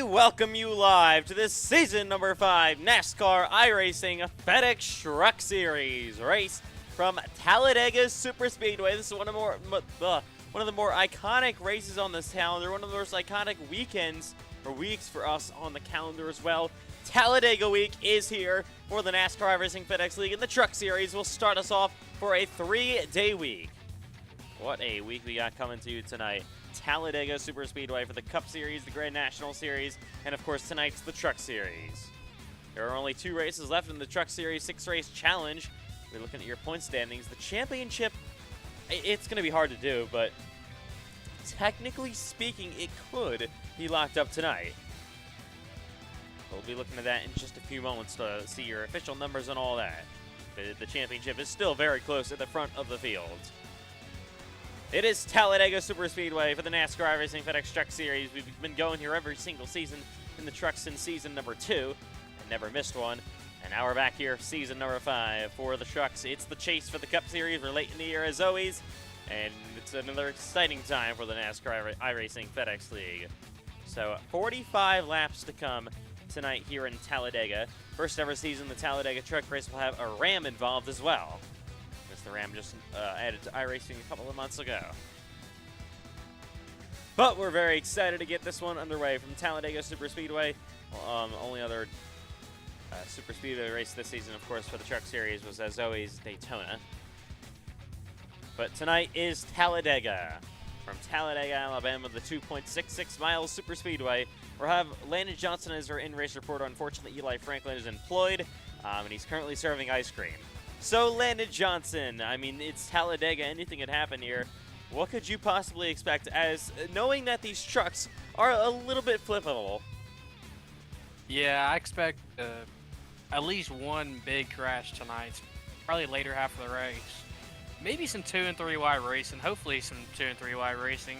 welcome you live to this season number 5 NASCAR iRacing FedEx Truck Series race from Talladega Superspeedway. This is one of the more iconic races on this calendar, one of the most iconic weekends or weeks for us on the calendar as well. Talladega week is here for the NASCAR iRacing FedEx League, and the Truck Series will start us off for a 3-day week. What a week we got coming to you tonight. Talladega Superspeedway for the Cup Series, the Grand National Series, and of course tonight's the Truck Series. There are only 2 races left in the Truck Series 6-race challenge. We're looking at your point standings. The championship, it's going to be hard to do, but technically speaking, it could be locked up tonight. We'll be looking at that in just a few moments to see your official numbers and all that. The championship is still very close at the front of the field. It is Talladega Superspeedway for the NASCAR iRacing FedEx Truck Series. We've been going here every single season in the trucks since season number 2 and never missed one. And now we're back here, season number 5 for the trucks. It's the chase for the Cup Series. We're late in the year as always, and it's another exciting time for the NASCAR iRacing FedEx League. So 45 laps to come tonight here in Talladega. First ever season, the Talladega truck race will have a Ram involved as well. The Ram just added to iRacing a couple of months ago. But we're very excited to get this one underway from Talladega Superspeedway. Only other Superspeedway race this season, of course, for the Truck Series was, as always, Daytona. But tonight is Talladega. From Talladega, Alabama, the 2.66 miles Superspeedway. We'll have Landon Johnson as our in-race reporter. Unfortunately, Eli Franklin is employed, and he's currently serving ice cream. So, Landon Johnson, I mean, it's Talladega. Anything could happen here. What could you possibly expect, as knowing that these trucks are a little bit flippable? Yeah, I expect at least one big crash tonight. Probably later half of the race. Maybe some 2 and 3 wide racing. Hopefully some 2 and 3 wide racing.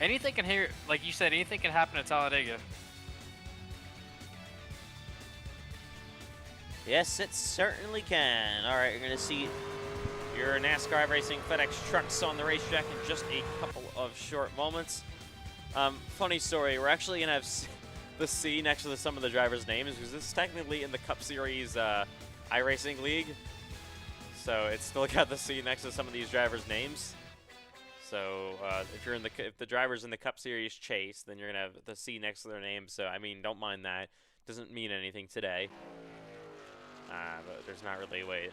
Anything can hear, like you said, anything can happen at Talladega. Yes, it certainly can. All right, you're going to see your NASCAR iRacing FedEx trucks on the racetrack in just a couple of short moments. Funny story, we're actually going to have the C next to some of the drivers' names, because this is technically in the Cup Series iRacing League. So it's still got the C next to some of these drivers' names. So if the driver's in the Cup Series chase, then you're going to have the C next to their name. So, I mean, don't mind that. Doesn't mean anything today. But there's not really a way,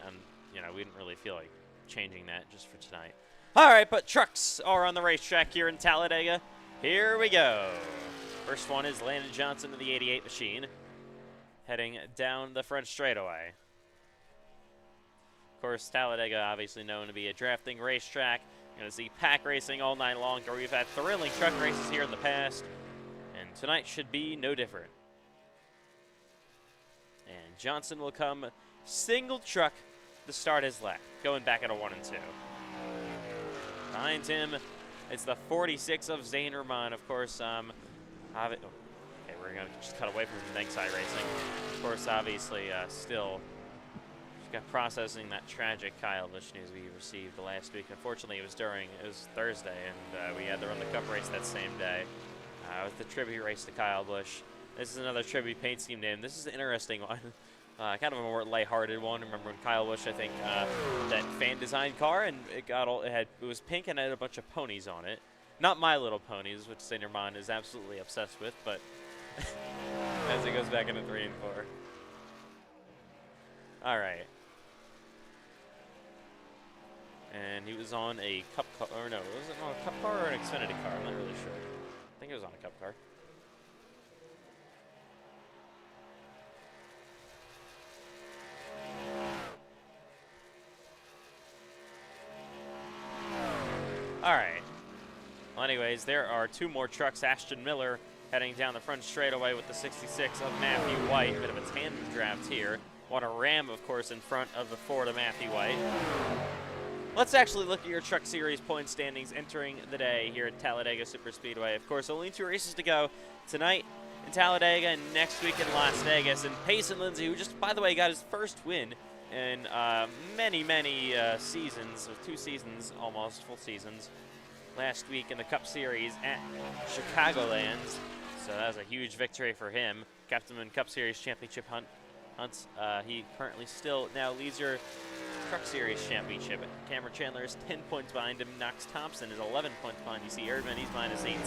we didn't really feel like changing that just for tonight. All right, but trucks are on the racetrack here in Talladega. Here we go. First one is Landon Johnson of the 88 machine, heading down the front straightaway. Of course, Talladega obviously known to be a drafting racetrack. You're going to see pack racing all night long. We've had thrilling truck races here in the past, and tonight should be no different. And Johnson will come single truck to start his lap, going back at a 1 and 2. Behind him, it's the 46 of Zane Rahman, of course. Okay, we're going to just cut away from the next side racing. Of course, obviously, still got processing that tragic Kyle Busch news we received last week. Unfortunately, it was Thursday, and we had to run the Cup race that same day. It was the tribute race to Kyle Busch. This is another tribute paint scheme name. This is an interesting one. Kind of a more lighthearted one. Remember when Kyle Busch, I think, that fan-designed car, and it was pink and it had a bunch of ponies on it. Not My Little Ponies, which Saint Germain is absolutely obsessed with, but as it goes back into 3 and 4. All right. And he was on a Cup car, or no, was it on a Cup car or an Xfinity car? I'm not really sure. I think it was on a Cup car. All right. Well, anyways, there are 2 more trucks. Ashton Miller heading down the front straightaway with the 66 of Matthew White. Bit of a tandem draft here. Want a Ram, of course, in front of the Ford of Matthew White. Let's actually look at your Truck Series point standings entering the day here at Talladega Superspeedway. Of course, only 2 races to go tonight in Talladega and next week in Las Vegas. And Payson Lindsay, who just, by the way, got his first win in many seasons, 2 seasons, almost full seasons, last week in the Cup Series at Chicagoland. So that was a huge victory for him. Kept him in Cup Series championship hunts. He currently still now leads your Truck Series championship. Cameron Chandler is 10 points behind him. Knox Thompson is 11 points behind. You see Erdman, he's minus 18.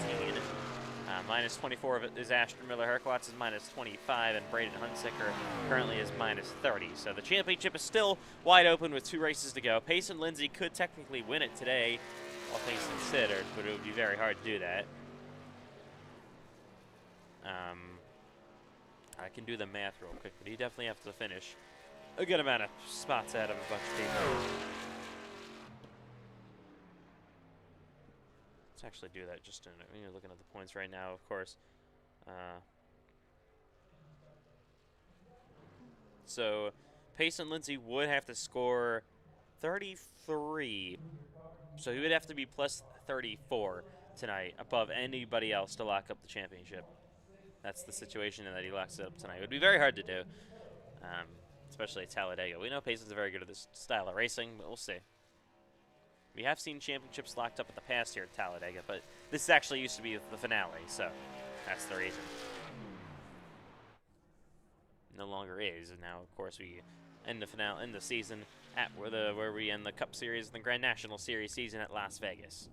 Minus 24 is Ashton Miller. Herkwatz is minus 25, and Braden Hunsicker currently is minus 30. So the championship is still wide open with 2 races to go. Pace and Lindsay could technically win it today, all things considered, but it would be very hard to do that. I can do the math real quick, but he definitely has to finish a good amount of spots out of a bunch of people. Let's actually do that just in a minute. You're looking at the points right now, of course. So Pace and Lindsay would have to score 33. So he would have to be plus 34 tonight above anybody else to lock up the championship. That's the situation that he locks it up tonight. It would be very hard to do, especially at Talladega. We know Payson's very good at this style of racing, but we'll see. We have seen championships locked up in the past here at Talladega, but this actually used to be the finale, so that's the reason. No longer is, and now, of course, we end the season at where we end the Cup Series and the Grand National Series season at Las Vegas.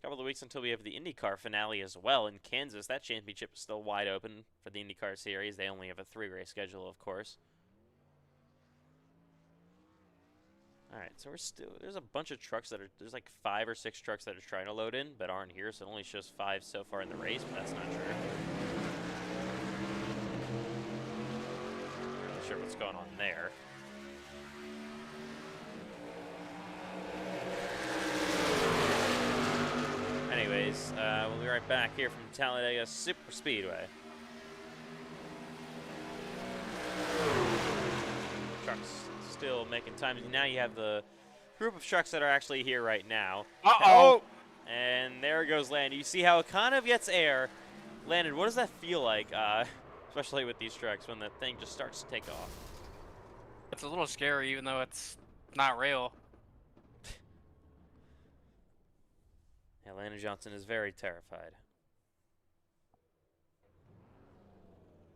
Couple of weeks until we have the IndyCar finale as well in Kansas. That championship is still wide open for the IndyCar series. They only have a 3-race schedule, of course. All right, so there's a bunch of trucks there's like 5 or 6 trucks that are trying to load in but aren't here, so it only shows 5 so far in the race, but that's not true. I'm not sure what's going on there. Anyways, we'll be right back here from Talladega Super Speedway. Trucks still making time. Now you have the group of trucks that are actually here right now. Uh-oh! And there goes Landon. You see how it kind of gets air. Landon, what does that feel like, especially with these trucks, when the thing just starts to take off? It's a little scary, even though it's not real. Yeah, Landon Johnson is very terrified.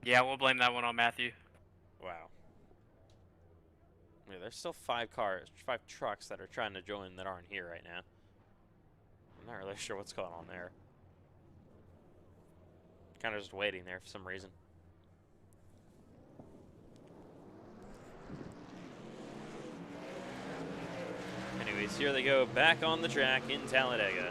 Yeah, we'll blame that one on Matthew. Wow. Yeah, there's still 5 trucks that are trying to join that aren't here right now. I'm not really sure what's going on there. Kind of just waiting there for some reason. Anyways, here they go back on the track in Talladega.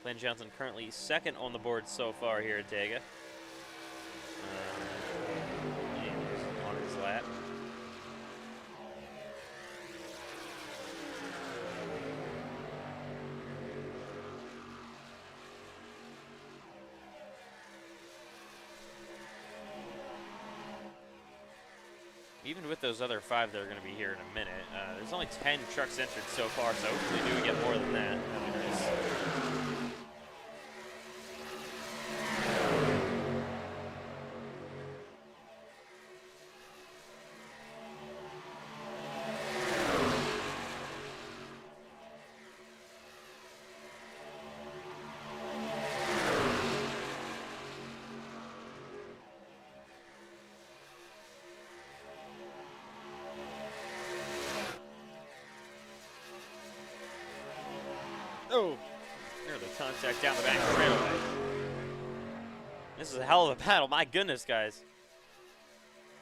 Glenn Johnson currently 2nd on the board so far here at Dega. On his lap. Even with those other 5 that are going to be here in a minute, there's only 10 trucks entered so far, so hopefully we get more than that. That'd be nice. Oh, nearly contact down the back straightaway. This is a hell of a battle. My goodness, guys.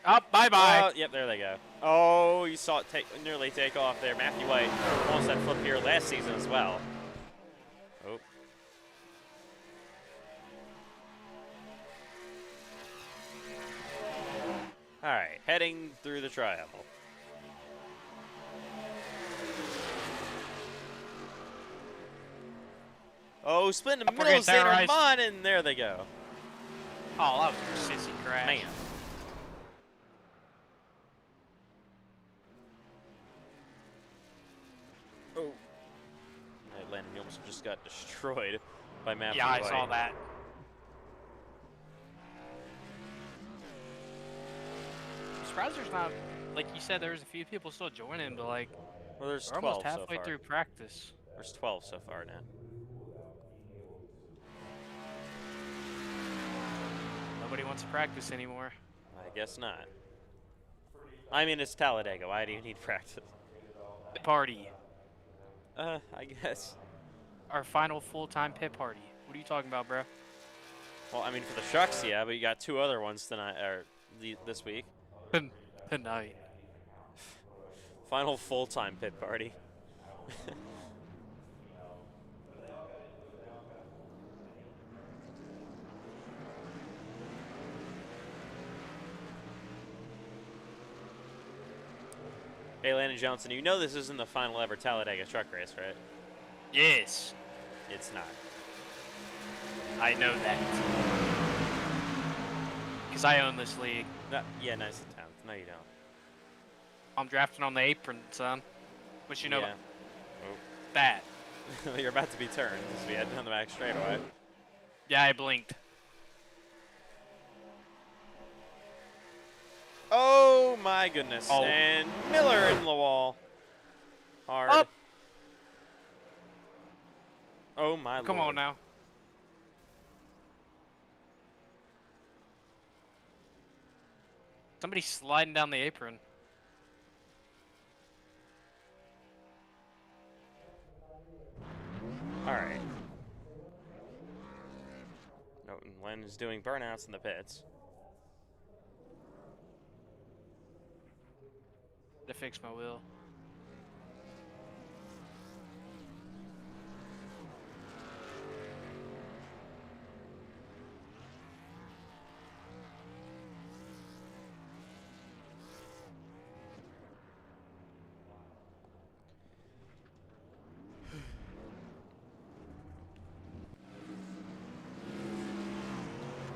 Oh, bye-bye. Oh, yep, there they go. Oh, you saw it nearly take off there. Matthew White almost had flip here last season as well. Oh. All right, heading through the triangle. Oh, split in the middle of Zanerman, and there they go. Oh, that was a sissy crash. Man. just got destroyed by Matthew Yeah, I White. saw that. I'm surprised there's not, like you said, there's a few people still joining, but like Well, there's we're 12 almost halfway so far. through practice. There's 12 so far now. Nobody wants to practice anymore. I guess not. I mean, it's Talladega. Why do you need practice? Party. I guess. Our final full-time pit party. What are you talking about, bro? Well, I mean, for the trucks, yeah, but you got 2 other ones tonight, or this week. Tonight. Final full-time pit party. Hey, Landon Johnson, you know this isn't the final ever Talladega truck race, right? Yes. It's not. I know that. Because I own this league. No, yeah, nice attempt. No, you don't. I'm drafting on the apron, son. What you know Yeah. about that? You're about to be turned as we head down the back straightaway. Yeah, I blinked. Oh my goodness. Oh. And Miller in the wall. Hard. Up. Oh my Come lord. on now. Somebody's sliding down the apron. Alright. No, Len is doing burnouts in the pits. To fix my wheel.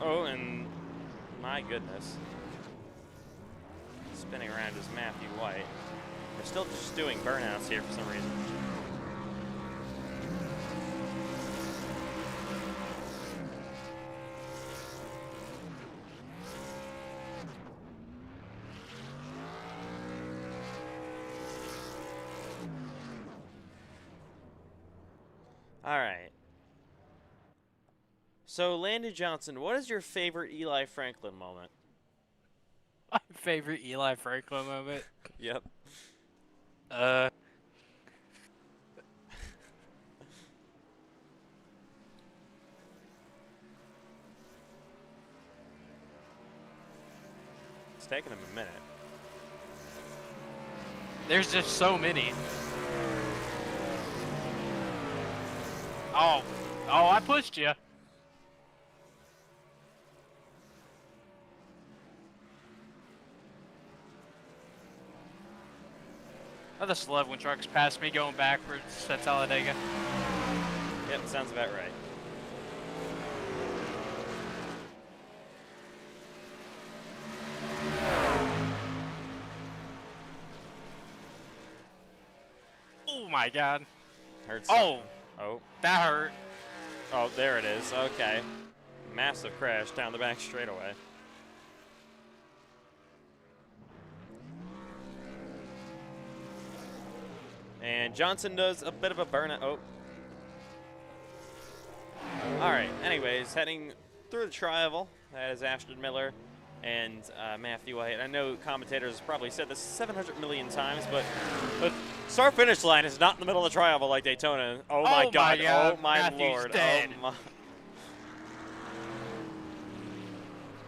Oh, and my goodness. Spinning around is Matthew White. They're still just doing burnouts here for some reason. All right. So, Landon Johnson, what is your favorite Eli Franklin moment? My favorite Eli Franklin moment. Yep. It's taking him a minute. There's just so many. Oh, I pushed you. I just love when trucks pass me going backwards at Talladega. Yep, sounds about right. Oh my god. Heard Oh, something. Oh. that hurt. Oh, there it is. Okay. Massive crash down the back straightaway. And Johnson does a bit of a burnout. Oh. All right. Anyways, heading through the tri-oval. That is Ashton Miller and Matthew White. I know commentators probably said this 700 million times, but the start-finish line is not in the middle of the tri-oval like Daytona. Oh my God! Oh my Matthew's lord! dead. Oh my.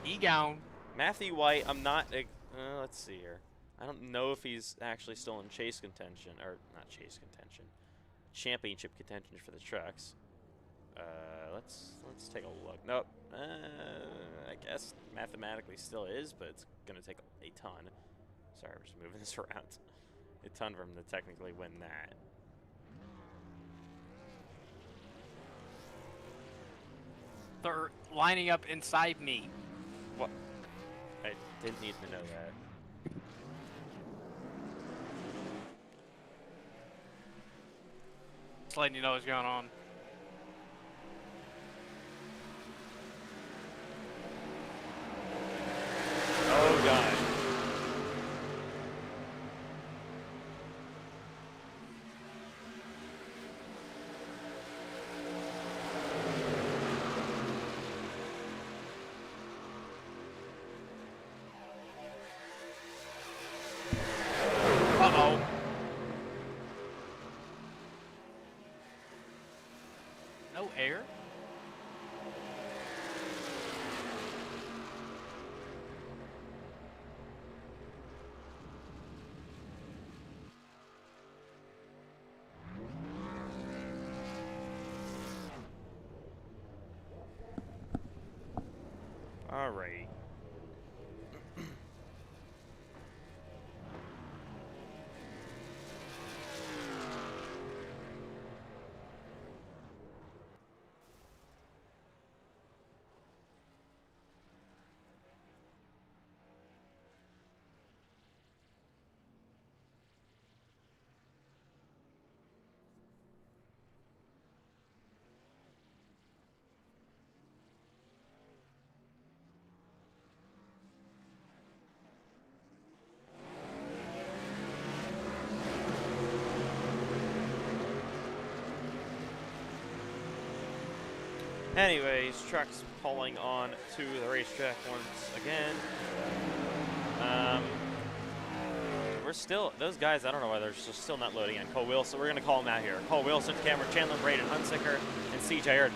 He gone. Matthew White, I'm not. Let's see here. I don't know if he's actually still in chase contention, or not chase contention, championship contention for the trucks. Let's take a look. Nope. I guess mathematically still is, but it's gonna take a ton. Sorry, we're just moving this around. A ton for him to technically win that. They're lining up inside me. What? I didn't need to know that. Just letting you know what's going on. Alrighty. Anyways, trucks pulling on to the racetrack once again. We're still, those guys, I don't know why they're just still not loading in. Cole Wilson, we're going to call him out here. Cole Wilson, Cameron Chandler, Braden Hunsicker, and CJ Erdman.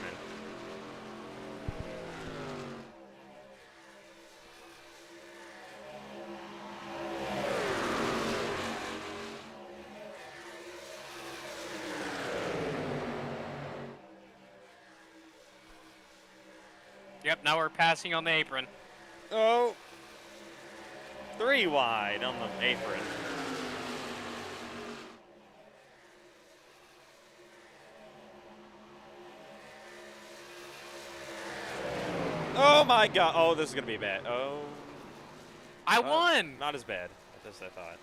Yep, now we're passing on the apron. Oh, 3 wide on the apron. Oh my God! Oh, this is gonna be bad. Oh, I won. Not as bad as I thought.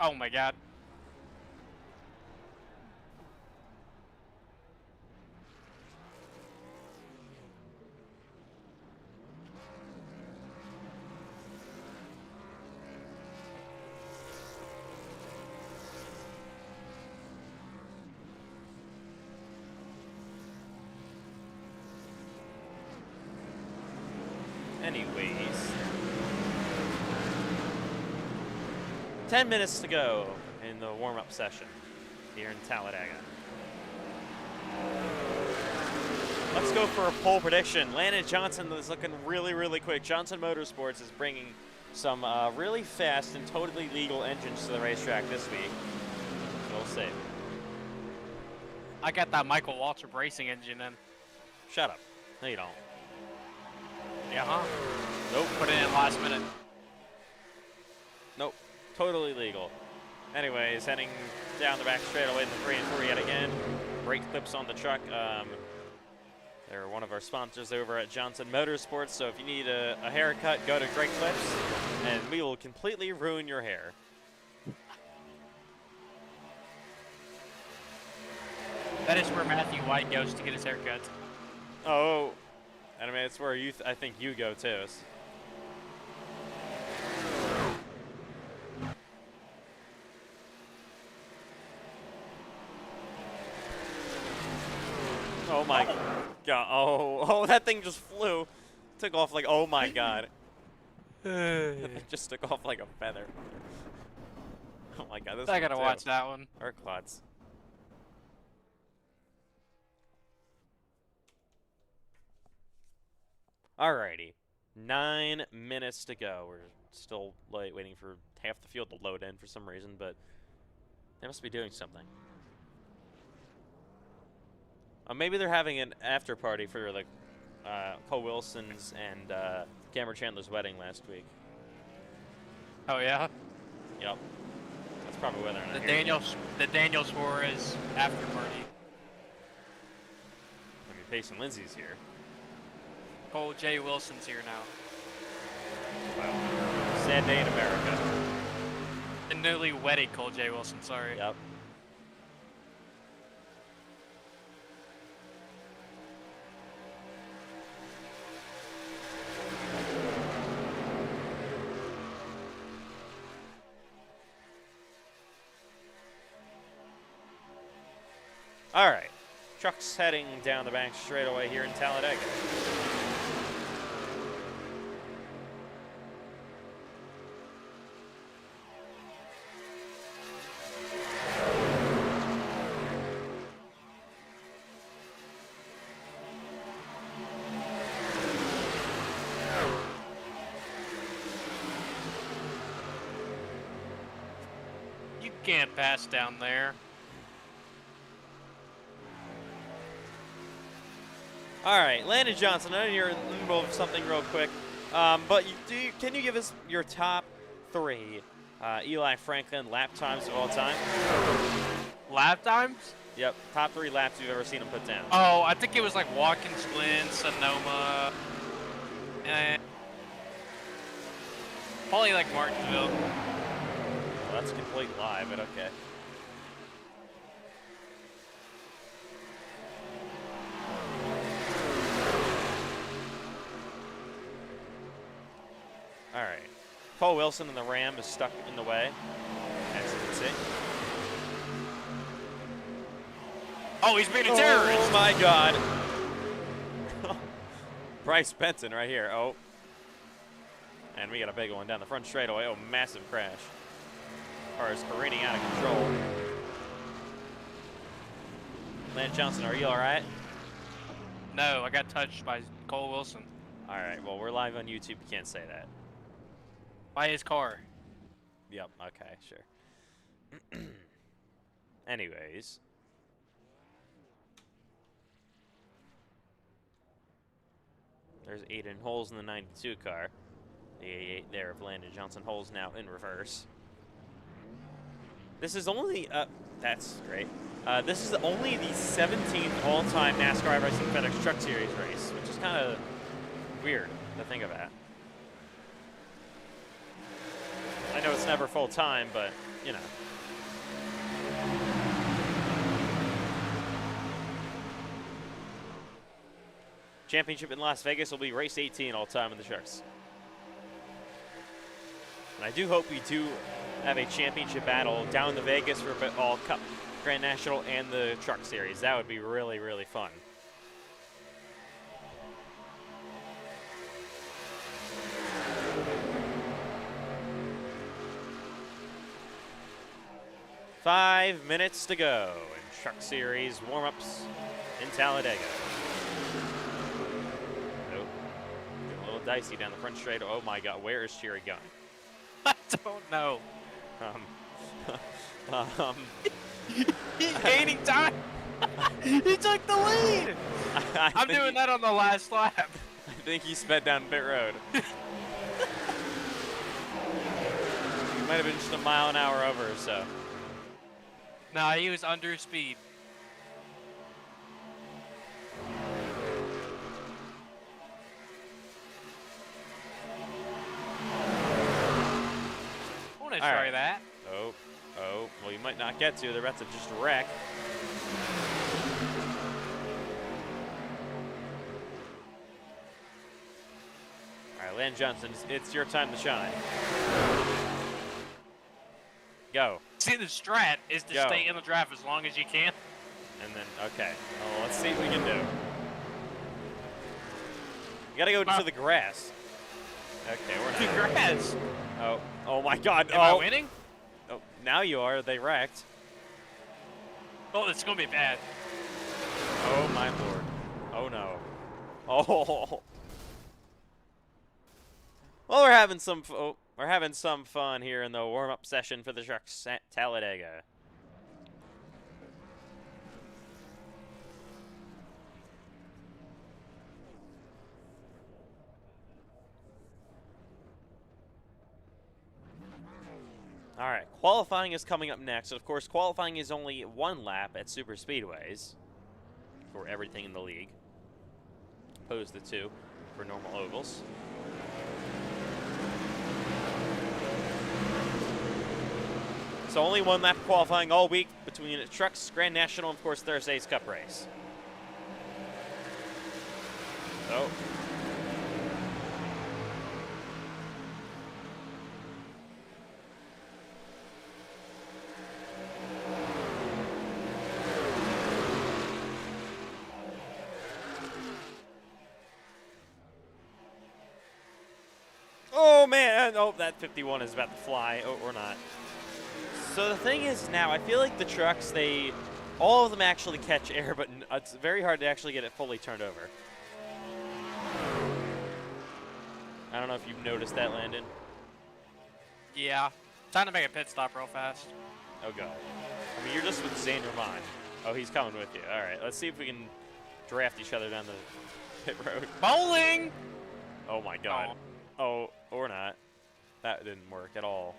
Oh my God. Anyways, 10 minutes to go in the warm-up session here in Talladega. Let's go for a pole prediction. Landon Johnson is looking really, really quick. Johnson Motorsports is bringing some really fast and totally legal engines to the racetrack this week. So we'll see. I got that Michael Waltrip racing engine in. Shut up. No, you don't. Yeah, huh? Nope. Put it in last minute. Nope. Totally legal. Anyways, heading down the back straightaway in the 3 and 4 yet again. Brake clips on the truck. They're one of our sponsors over at Johnson Motorsports, so if you need a haircut, go to Great Clips, and we will completely ruin your hair. That is where Matthew White goes to get his haircut. Oh, and I mean, it's where I think you go too. Oh my God. Oh, that thing just flew. Took off like, oh my God. It just took off like a feather. Oh my God. This I gotta one, watch too. that one. Our quads. Alrighty. 9 minutes to go. We're still waiting for half the field to load in for some reason, but they must be doing something. Maybe they're having an after party for the Cole Wilson's and Cameron Chandler's wedding last week. Oh yeah. Yep. That's probably why they're not here. The Daniel Suarez after party. I mean, Payson Lindsay's here. Cole J. Wilson's here now. Wow. Sad day in America. The newly wedded Cole J. Wilson. Sorry. Yep. All right, trucks heading down the bank straightaway here in Talladega. Can't pass down there. All right, Landon Johnson, I know you're in the middle of something real quick, but can you give us your top 3 Eli Franklin lap times of all time? Lap times? Yep, top 3 laps you've ever seen him put down. Oh, I think it was like Watkins Glen, Sonoma, and probably like Martinsville. Well, that's a complete lie, but okay. All right. Cole Wilson in the Ram is stuck in the way, as you can see. Oh, he's being a terrorist. Oh, my God. Bryce Benson right here. Oh. And we got a big one down the front straightaway. Oh, massive crash. Car is careening out of control. Landon Johnson, are you all right? No, I got touched by Cole Wilson. All right. Well, we're live on YouTube. You can't say that. By his car. Yep. Okay. Sure. Anyways. There's Aiden Holes in the 92 car. The 88 there of Landon Johnson. Holes now in reverse. This is only, that's great. This is only the 17th all-time NASCAR iRacing FedEx Truck Series race, which is kind of weird to think about. I know it's never full-time, but, you know. Championship in Las Vegas will be race 18 all-time in the trucks. And I do hope we do have a championship battle down in Vegas for all Cup, Grand National, and the Truck Series. That would be really, really fun. Five minutes to go in Truck Series warm-ups in Talladega. Nope. Getting a little dicey down the front straight. Oh my God, where is Cherry going? I don't know. He's gaining time. He took the lead. I'm doing that on the last lap. I think he sped down pit road. He might have been just a mile an hour over or so. Nah, he was under speed. I want to try that. Oh, well, you might not get to. They're about to just wreck. All right, Landon Johnson, it's your time to shine. Go. See, the strat is to stay in the draft as long as you can. And then, okay. Well, let's see what we can do. You got to go to the grass. Okay, we're not. The grass. Oh my God. Am I winning? Oh, now you are. They wrecked. Oh, it's going to be bad. Oh, my Lord. Oh, no. Oh. Well, we're having some fun here in the warm-up session for the trucks at Talladega. All right, qualifying is coming up next. Of course, qualifying is only one lap at super speedways for everything in the league, opposed to 2 for normal ovals. So only one lap qualifying all week between trucks, Grand National, and of course Thursday's Cup race. So. Oh man, oh, that 51 is about to fly, or not. So the thing is now, I feel like the trucks, all of them actually catch air, but it's very hard to actually get it fully turned over. I don't know if you've noticed that, Landon. Yeah. Time to make a pit stop real fast. Oh, God. I mean, you're just with Zane Ramon. Oh, he's coming with you. All right, let's see if we can draft each other down the pit road. Bowling! Oh, my God. Oh, or not. That didn't work at all.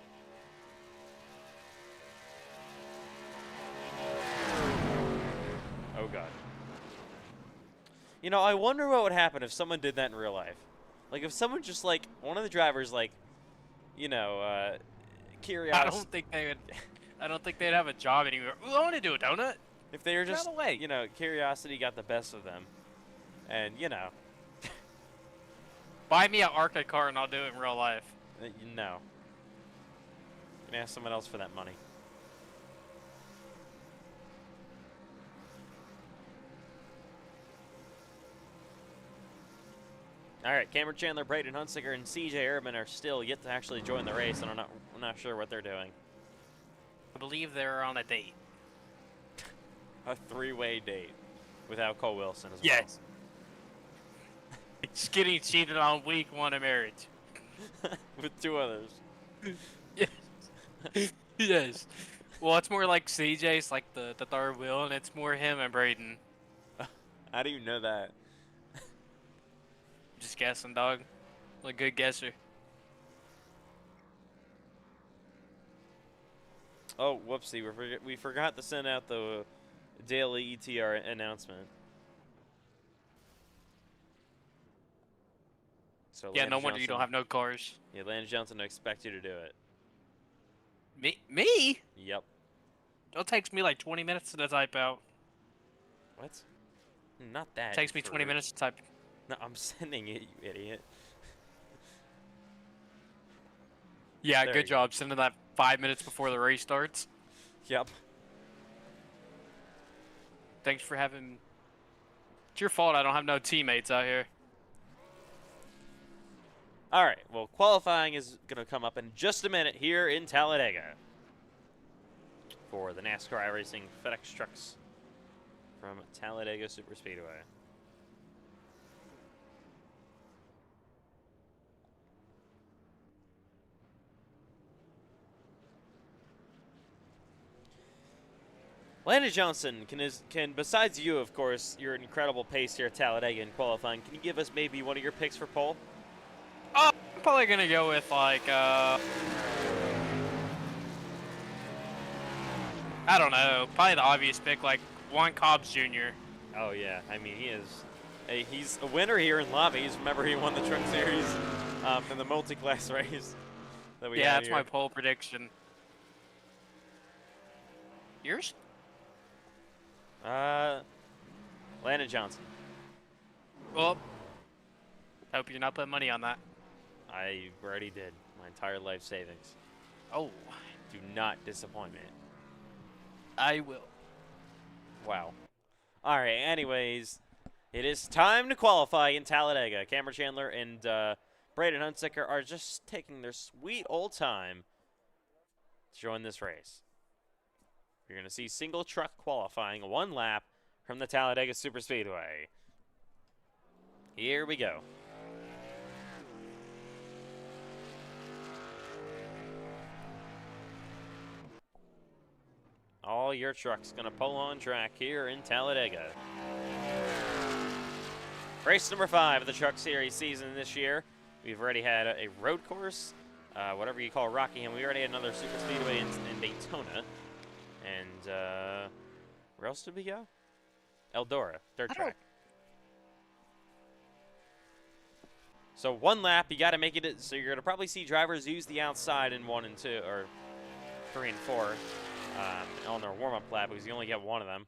Oh, God. You know, I wonder what would happen if someone did that in real life. Like, if someone just, like, one of the drivers, like, you know, curiosity. I don't think they'd have a job anywhere. Ooh, I want to do a donut. If they were just, Get out of the way. you know, curiosity got the best of them. And, you know. Buy me an arcade car and I'll do it in real life. No. You can ask someone else for that money. All right, Cameron Chandler, Braden Hunsicker, and CJ Ehrman are still yet to actually join the race, and I'm not sure what they're doing. I believe they're on a date. A three-way date without Cole Wilson as well. Yes. It's getting cheated on week 1 of marriage. With 2 others. Yes. Yes. Well, it's more like CJ's like the third wheel, and it's more him and Braden. How do you know that? Just guessing, dog. I'm a good guesser. Oh, whoopsie. We forgot to send out the daily ETR announcement. So Yeah, Landon no wonder you Johnson- don't have no cars. Yeah, Landon Johnson, I expect you to do it. Me? Yep. It takes me like 20 minutes to type out. What? Not that. It takes me 20 minutes to type. No, I'm sending it, you idiot. Yeah, There good you go. job sending that 5 minutes before the race starts. Yep. Thanks for having... It's your fault I don't have no teammates out here. All right, well, qualifying is going to come up in just a minute here in Talladega for the NASCAR iRacing FedEx trucks from Talladega Superspeedway. Landon Johnson, can besides you, of course, your incredible pace here at Talladega in qualifying, can you give us maybe one of your picks for pole? I'm probably gonna go with like I don't know, probably the obvious pick, like Juan Cobbs Jr. Oh yeah, I mean he's a winner here in lobbies. Remember he won the Truck Series in the multi-class race that we Yeah, had that's here. my pole prediction. Yours? Landon Johnson. Well, hope you're not putting money on that. I already did my entire life savings. Oh, Do not disappoint me. I will. Wow. All right. Anyways, it is time to qualify in Talladega. Cameron Chandler and Braden Hunsicker are just taking their sweet old time to join this race. You're going to see single truck qualifying, 1 lap from the Talladega Superspeedway. Here we go. All your trucks going to pull on track here in Talladega. Race number 5 of the Truck Series season this year. We've already had a road course, whatever you call Rockingham. We already had another super speedway in Daytona. And where else did we go? Eldora, dirt track. So 1 lap, you got to make it. So you're going to probably see drivers use the outside in 1 and 2, or 3 and 4 on their warm-up lap because you only get 1 of them.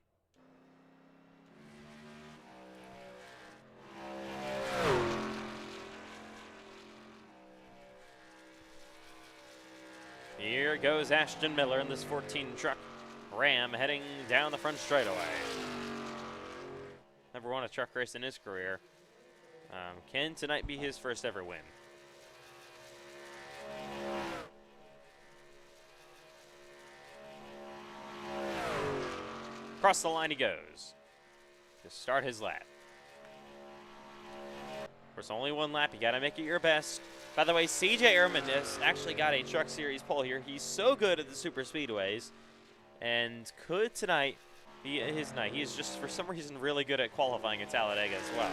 Here goes Ashton Miller in this 14 truck Ram heading down the front straightaway. Never won a truck race in his career. Can tonight be his first ever win? Across the line he goes to start his lap. Of course, only 1 lap. You got to make it your best. By the way, CJ Ehrman has actually got a Truck Series pole here. He's so good at the super speedways. and could tonight be his night. He is just, for some reason, really good at qualifying at Talladega as well.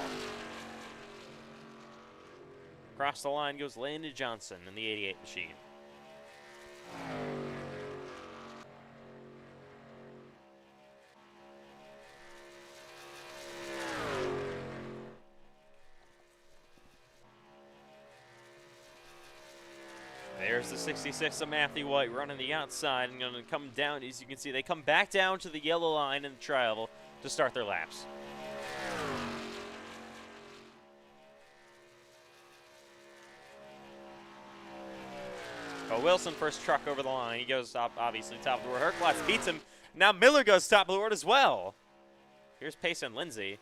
Across the line goes Landon Johnson in the 88 machine. There's the 66 of Matthew White running the outside and going to come down. As you can see, they come back down to the yellow line in the tri-oval to start their laps. Oh, Wilson first truck over the line. He goes up, obviously top of the board. Herklotz beats him. Now Miller goes top of the board as well. Here's Payson Lindsay.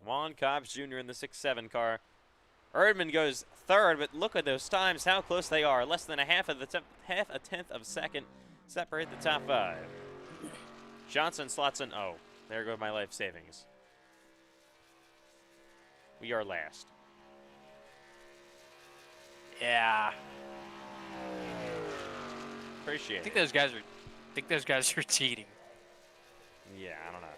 Juan Cobbs Jr. in the 6-7 car. Erdman goes third, but look at those times, how close they are. Less than half a tenth of a second separate the top five. Johnson slots in. Oh, there go my life savings. We are last. Yeah. Appreciate I think it. those guys are cheating. Yeah, I don't know.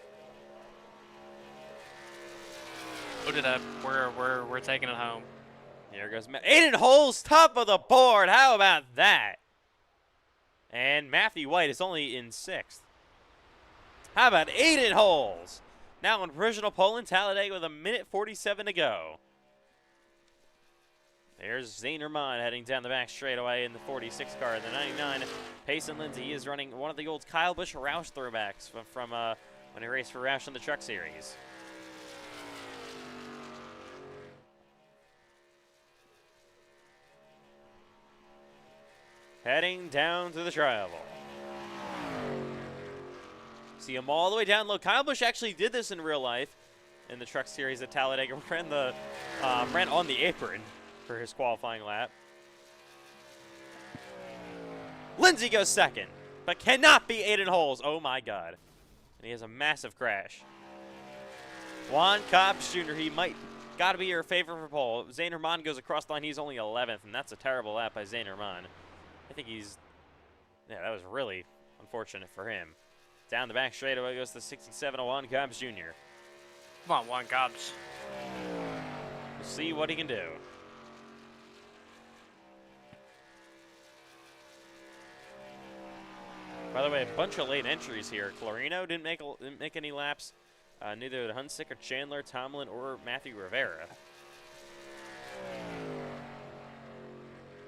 Put it up. We're taking it home. Here goes Aiden Holes, top of the board. How about that? And Matthew White is only in 6th. How about Aiden Holes? Now in provisional pole in Talladega with 1:47 to go. There's Zane Rahman heading down the back straightaway in the 46 car. The 99, Payson Lindsay. He is running one of the old Kyle Busch Roush throwbacks from when he raced for Roush in the Truck Series. Heading down to the tri-oval. See him all the way down low. Kyle Busch actually did this in real life in the Truck Series at Talladega. Ran on the apron for his qualifying lap. Lindsay goes second, but cannot be Aiden Holes. Oh my God. And he has a massive crash. Juan Cobbs Jr., he might got to be your favorite for pole. Zane Rahman goes across the line. He's only 11th, and that's a terrible lap by Zane Rahman. I think that was really unfortunate for him. Down the back straightaway goes the 67 of Juan Cobbs Jr. Come on, Juan Cobbs. We'll see what he can do. By the way, a bunch of late entries here. Clarino didn't make any laps. Neither did Hunsicker, Chandler, Tomlin, or Matthew Rivera.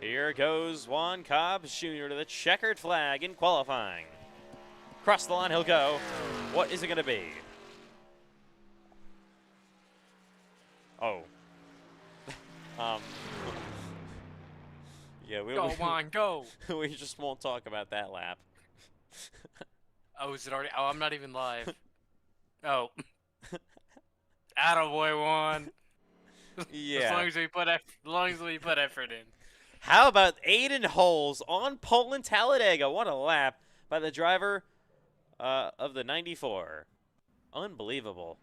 Here goes Juan Cobbs Jr. to the checkered flag in qualifying. Across the line he'll go. What is it going to be? Oh. Yeah, Go, Juan, go. We just won't talk about that lap. Oh, is it already? Oh, I'm not even live. Oh. Attaboy, Juan. Yeah. As long as we put effort in. How about Aiden Holes on pole in Talladega? What a lap by the driver of the 94. Unbelievable.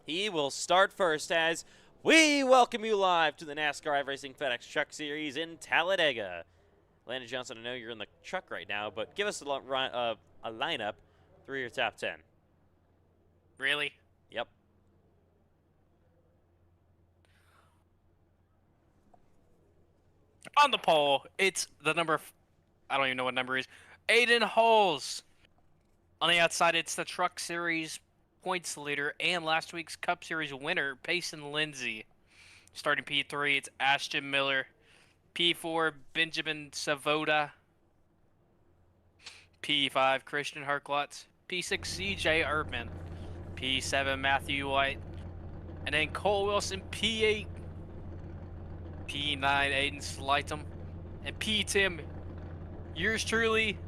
He will start first as we welcome you live to the NASCAR iRacing FedEx Truck Series in Talladega. Landon Johnson, I know you're in the truck right now, but give us a lineup through your top 10. Really? Yep. On the pole, it's the number, I don't even know what number it is, Aiden Holes. On the outside, it's the Truck Series points leader and last week's Cup Series winner, Payson Lindsay. Starting P3, it's Ashton Miller. P4, Benjamin Savoda. P5, Christian Herklotz. P6, CJ Erdman. P7, Matthew White. And then Cole Wilson, P8. P9, Aiden Slightum. And P10, yours truly,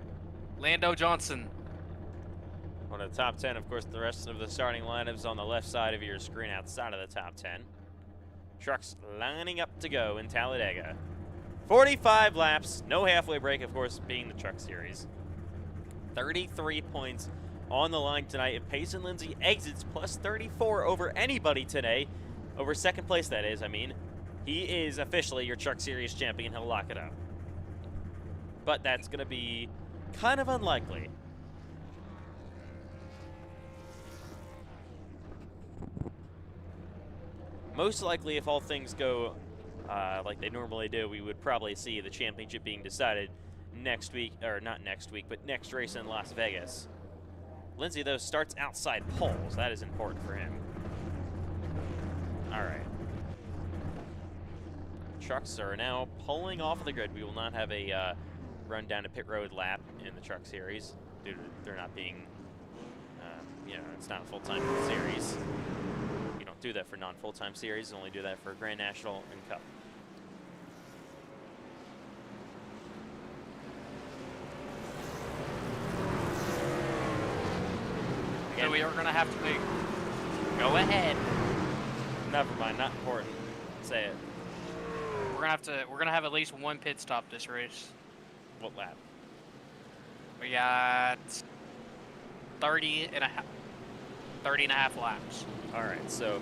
Lando Johnson. On the top 10, of course, the rest of the starting lineups on the left side of your screen outside of the top 10. Trucks lining up to go in Talladega. 45 laps, no halfway break, of course, being the Truck Series. 33 points on the line tonight. If Payson Lindsay exits plus 34 over anybody today, Over second place, that is, I mean. He is officially your Truck Series champion. He'll lock it up. But that's going to be kind of unlikely. Most likely, if all things go like they normally do, we would probably see the championship being decided next week, or not next week, but next race in Las Vegas. Lindsay, though, starts outside poles. That is important for him. All right. Trucks are now pulling off of the grid. We will not have a run down to pit road lap in the Truck Series due to there not being, it's not a full-time series. You don't do that for non-full-time series. You only do that for Grand National and Cup. So we are going to have to make. Go ahead. Never mind, not important. Say it. We're gonna have at least one pit stop this race. What lap? We got 30 and a half laps. All right, so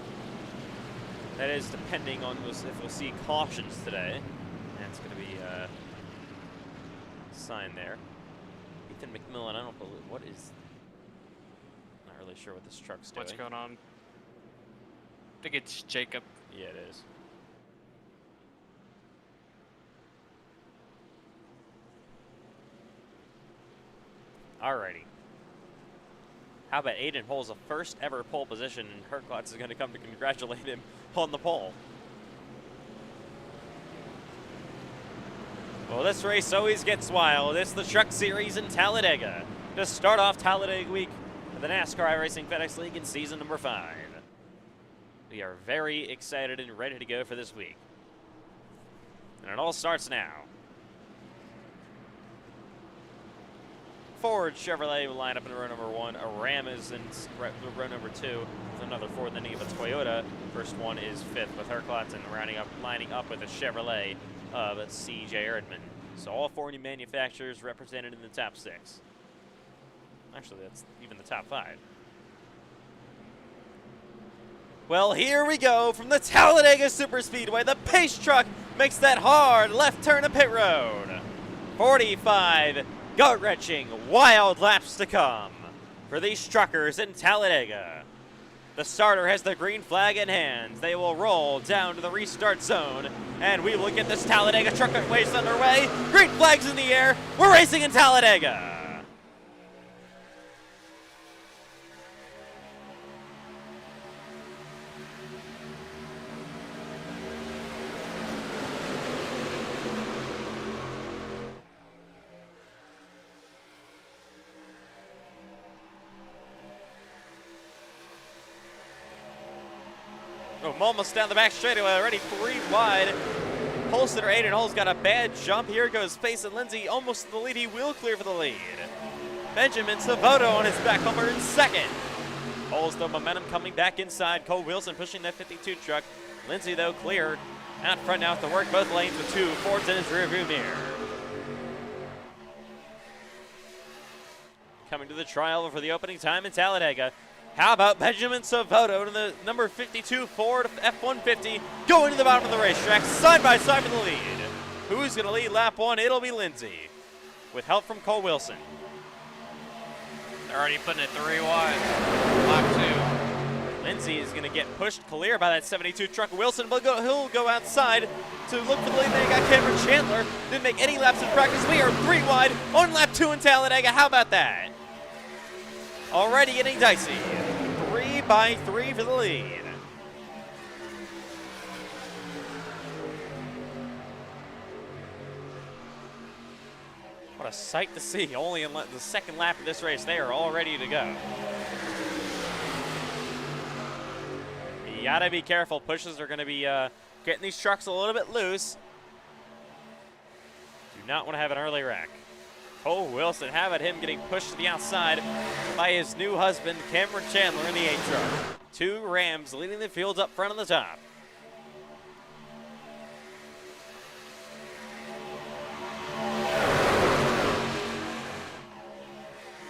that is depending on if we'll see cautions today. And it's going to be a sign there. Ethan McMillan, I don't believe, what is, not really sure what this truck's doing. What's going on? I think it's Jacob. Yeah, it is. Alrighty. How about Aiden holds a first ever pole position, and Herklotz is going to come to congratulate him on the pole. Well, this race always gets wild. It's the Truck Series in Talladega. To start off Talladega week of the NASCAR iRacing FedEx League in season number 5. We are very excited and ready to go for this week. And it all starts now. Ford Chevrolet will line up in row number 1. A Ram is in row number 2 with another Ford, then you have a Toyota. First one is 5th with Herklotz and lining up with a Chevrolet of C.J. Erdman. So all 4 new manufacturers represented in the top 6. Actually, that's even the top 5. Well, here we go from the Talladega Superspeedway. The pace truck makes that hard left turn to pit road. 45 gut-wrenching, wild laps to come for these truckers in Talladega. The starter has the green flag in hand. They will roll down to the restart zone, and we will get this Talladega truck race underway. Green flags in the air. We're racing in Talladega. Oh, almost down the back straightaway, already 3 wide. Pole sitter Aiden Hull's got a bad jump. Here goes Pace and Lindsay almost to the lead. He will clear for the lead. Benjamin Savoto on his back bumper in second. Holds the momentum coming back inside. Cole Wilson pushing that 52 truck. Lindsay, though, clear. Out front now to work both lanes with 2 Fords in his rearview mirror. Coming to the trial for the opening time in Talladega. How about Benjamin Savoto to the number 52 Ford F-150 going to the bottom of the racetrack, side by side for the lead. Who's going to lead lap 1? It'll be Lindsay, with help from Cole Wilson. They're already putting it 3 wide. Lap 2. Lindsay is going to get pushed clear by that 72 truck. Wilson will he'll go outside to look for the lead. Then you got Cameron Chandler. Didn't make any laps in practice. We are 3 wide on lap 2 in Talladega. How about that? Already getting dicey. 3 by 3 for the lead. What a sight to see. Only in the second lap of this race, they are all ready to go. You gotta be careful. Pushes are gonna be getting these trucks a little bit loose. Do not want to have an early wreck. Cole Wilson, how about him getting pushed to the outside by his new husband, Cameron Chandler, in the 8 truck. 2 Rams leading the field up front on the top.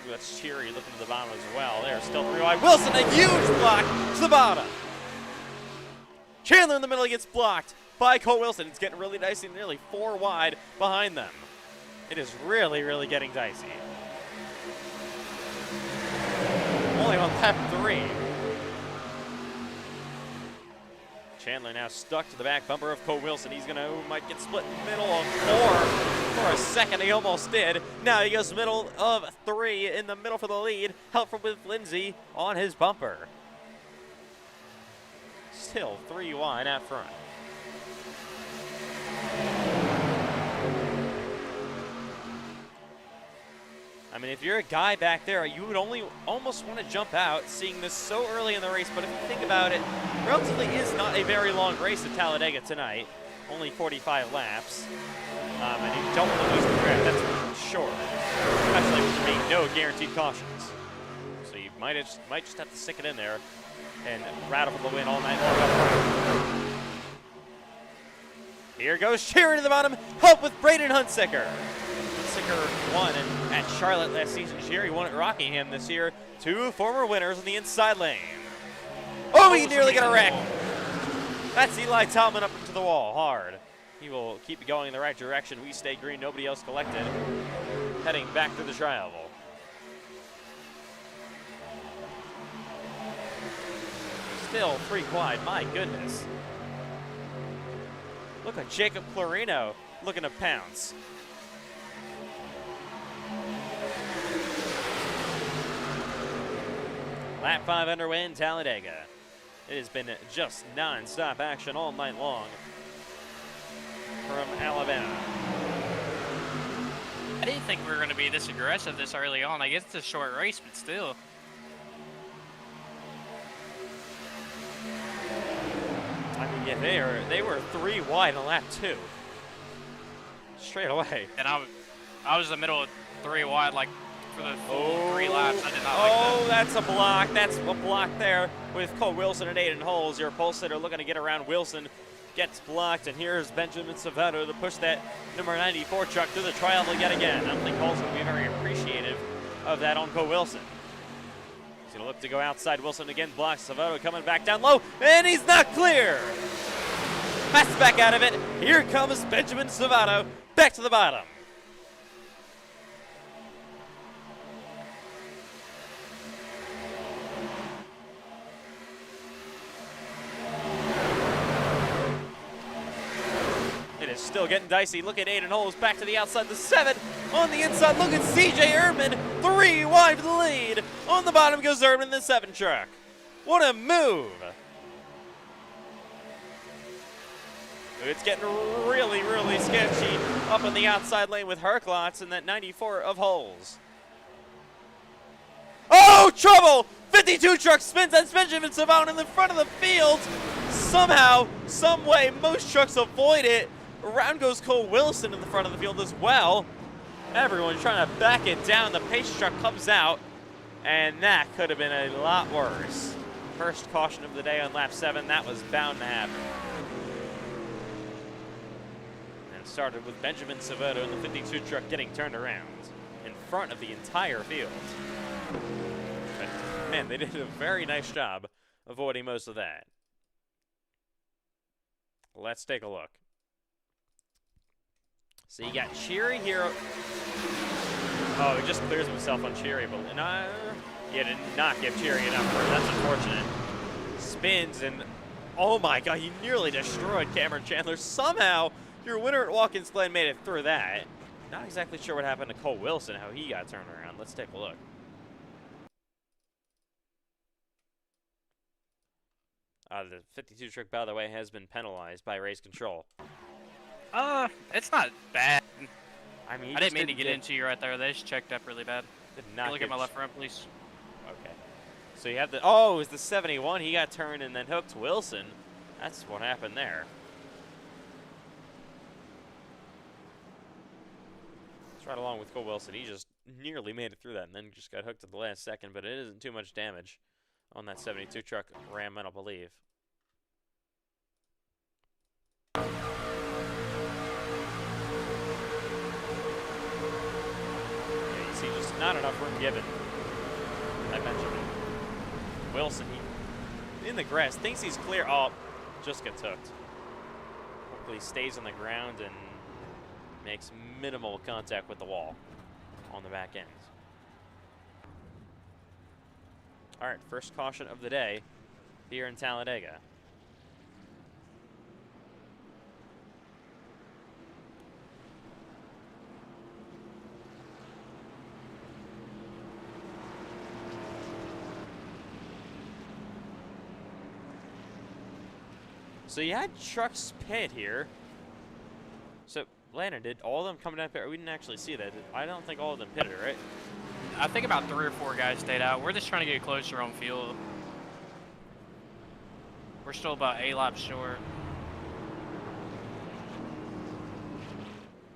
Ooh, that's Cheery looking to the bottom as well. They're still 3 wide. Wilson, a huge block to the bottom. Chandler in the middle gets blocked by Cole Wilson. It's getting really dicey, nearly 4 wide behind them. It is really, really getting dicey. Only on lap 3. Chandler now stuck to the back bumper of Cole Wilson. He's might get split in the middle of 4 for a second. He almost did. Now he goes middle of 3 in the middle for the lead. Help from with Lindsay on his bumper. Still 3 wide out front. I mean, if you're a guy back there, you would almost want to jump out, seeing this so early in the race. But if you think about it, relatively is not a very long race at Talladega tonight. Only 45 laps. And you don't want to lose the grab, that's for sure. Especially with there being no guaranteed cautions. So you might just have to stick it in there and rattle for the win all night long. Here goes Sheeran to the bottom. Help with Braden Huntsicker. Huntsicker won at Charlotte last season. Sherry won at Rockingham this year. 2 former winners in the inside lane. Oh, he nearly got a wreck. That's Eli Talman up into the wall hard. He will keep going in the right direction. We stay green, nobody else collected. Heading back to the tri-oval. Still 3 wide, my goodness. Look at Jacob Clarino looking to pounce. Lap 5 underway in Talladega. It has been just non-stop action all night long from Alabama. I didn't think we were going to be this aggressive this early on. I guess it's a short race, but still. I mean, yeah, they were 3 wide on lap 2. Straight away. And I was in the middle of 3 wide, like, for the full 3 laps. I did not like that. Oh, that's a block. That's a block there with Cole Wilson and Aiden Holes. Your pole sitter looking to get around Wilson. Gets blocked, and here's Benjamin Savato to push that number 94 truck through the tri-oval yet again. I don't think Holes will be very appreciative of that on Cole Wilson. He's going to look to go outside. Wilson again blocks Savato coming back down low, and he's not clear. Passes back out of it. Here comes Benjamin Savato back to the bottom. Still getting dicey. Look at Aiden Holes back to the outside. The 7 on the inside. Look at CJ Ehrman. 3 wide for the lead. On the bottom goes Ehrman in the 7 truck. What a move. It's getting really, really sketchy up in the outside lane with Herklotz and that 94 of Holes. Oh, trouble! 52 truck spins. That's Benjamin Savon in the front of the field. Somehow, some way, most trucks avoid it. Around goes Cole Wilson in the front of the field as well. Everyone's trying to back it down. The pace truck comes out, and that could have been a lot worse. First caution of the day on lap 7. That was bound to happen. And it started with Benjamin Savato in the 52 truck getting turned around in front of the entire field. But, man, they did a very nice job avoiding most of that. Let's take a look. So you got Cheery here. Oh, he just clears himself on Cheery, but he did not give Cheery enough room. That's unfortunate. Spins, and oh my God, he nearly destroyed Cameron Chandler. Somehow, your winner at Watkins Glen made it through that. Not exactly sure what happened to Cole Wilson, how he got turned around. Let's take a look. The 52 truck, by the way, has been penalized by race control. It's not bad. I mean, I didn't mean to get into you right there. They just checked up really bad. Did not look at my left front, please. Okay. So you have the, oh, it was the 71. He got turned and then hooked Wilson. That's what happened there. It's right along with Cole Wilson. He just nearly made it through that and then just got hooked at the last second, but it isn't too much damage on that 72 truck Ram, I don't believe. Just not enough room given. I mentioned it. Wilson, he, in the grass, thinks he's clear. Oh, just gets hooked. Hopefully stays on the ground and makes minimal contact with the wall on the back end. All right, first caution of the day here in Talladega. So you had trucks pit here. So Landon, did all of them come down pit? We didn't actually see that. I don't think all of them pitted, right? I think about 3 or 4 guys stayed out. We're just trying to get closer on field. We're still about 8 laps short.